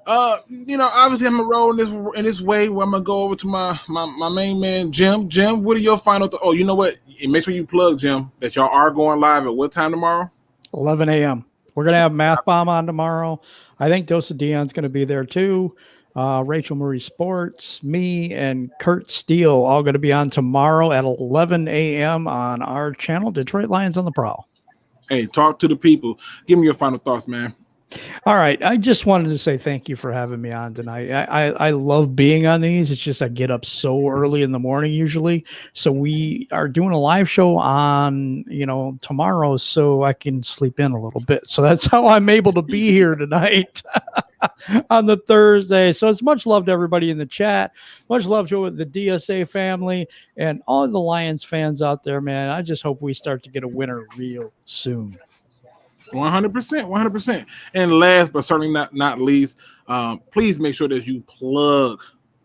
Obviously I'm gonna roll in this way where I'm gonna go over to my main man, Jim. Jim, what are your final Oh, you know what? Make sure you plug, Jim, that y'all are going live at what time tomorrow? 11 a.m. We're gonna have Math Bomb on tomorrow. I think Dosa Dion's gonna be there too. RachelMarieSports, me, and Kurt Steele all going to be on tomorrow at 11 a.m. on our channel, Detroit Lions on the Prowl. Hey, talk to the people. Give me your final thoughts, man. All right. I just wanted to say thank you for having me on tonight. I love being on these. It's just I get up so early in the morning usually. So we are doing a live show on, tomorrow so I can sleep in a little bit. So that's how I'm able to be here tonight on the Thursday. So it's much love to everybody in the chat. Much love to the DSA family and all the Lions fans out there, man. I just hope we start to get a winner real soon. 100%. And last but certainly not least, please make sure that you plug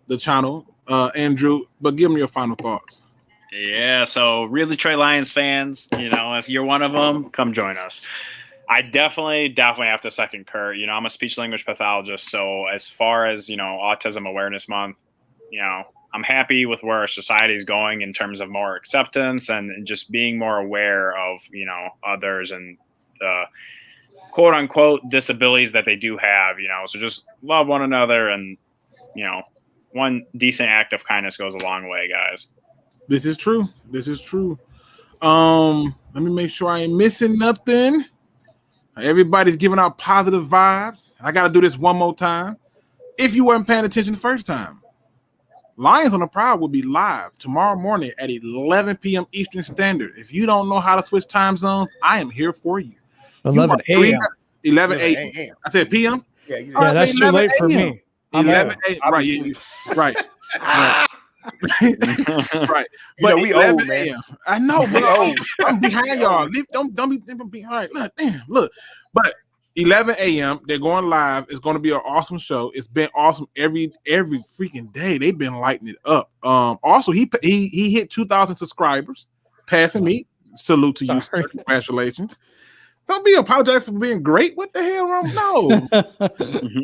the channel, Andrew, but give me your final thoughts. Yeah, so real Detroit Lions fans, if you're one of them, come join us. I definitely have to second Kurt. I'm a speech language pathologist, so as far as, Autism Awareness Month, I'm happy with where our society is going in terms of more acceptance and just being more aware of, others and quote unquote disabilities that they do have, so just love one another and, one decent act of kindness goes a long way, guys. This is true. Let me make sure I ain't missing nothing. Everybody's giving out positive vibes. I got to do this one more time. If you weren't paying attention the first time, Lions on the Prowl will be live tomorrow morning at 11 p.m. Eastern Standard. If you don't know how to switch time zones, I am here for you. 11 a.m. 11 a.m. I said p.m. Yeah, that's too late for me. 11 a.m. Right. Right. But we old, man. I know, we old. I'm behind y'all. Don't be behind. Look. But 11 a.m. They're going live. It's going to be an awesome show. It's been awesome every freaking day. They've been lighting it up. Also, he hit 2,000 subscribers, passing me. Salute to you, sir. Congratulations. Don't be apologizing for being great. What the hell wrong? No.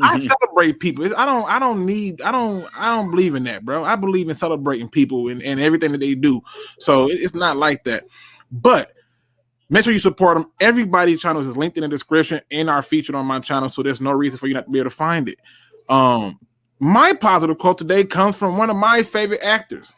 I celebrate people. I don't believe in that, bro. I believe in celebrating people and everything that they do. So it's not like that. But Make sure you support them. Everybody's channels is linked in the description and are featured on my channel, so there's no reason for you not to be able to find it. My positive quote today comes from one of my favorite actors.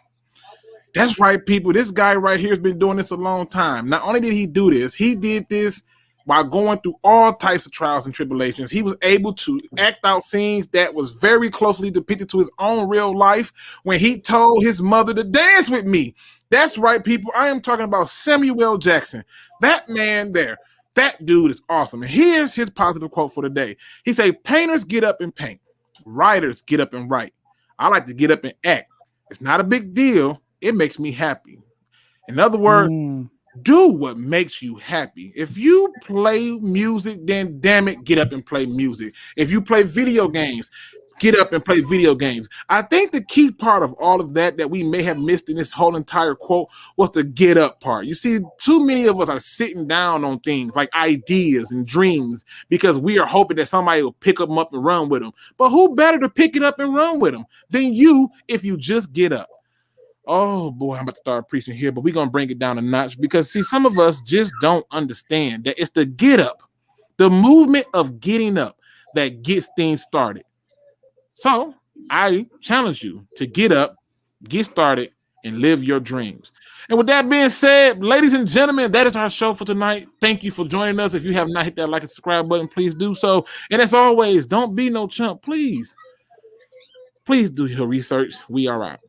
That's right, people. This guy right here has been doing this a long time. Not only did he do this, he did this while going through all types of trials and tribulations. He was able to act out scenes that was very closely depicted to his own real life when he told his mother to dance with me. That's right, people. I am talking about Samuel L. Jackson. That man there. That dude is awesome. And here's his positive quote for the day. He said, painters get up and paint. Writers get up and write. I like to get up and act. It's not a big deal. It makes me happy. In other words, do what makes you happy. If you play music, then damn it, get up and play music. If you play video games, get up and play video games. I think the key part of all of that we may have missed in this whole entire quote was the get up part. You see, too many of us are sitting down on things like ideas and dreams because we are hoping that somebody will pick them up and run with them. But who better to pick it up and run with them than you if you just get up? Oh boy, I'm about to start preaching here, but we're going to bring it down a notch because see, some of us just don't understand that it's the get up, the movement of getting up that gets things started. So I challenge you to get up, get started, and live your dreams. And with that being said, ladies and gentlemen, that is our show for tonight. Thank you for joining us. If you have not hit that like and subscribe button, please do so. And as always, don't be no chump. Please do your research. We are out.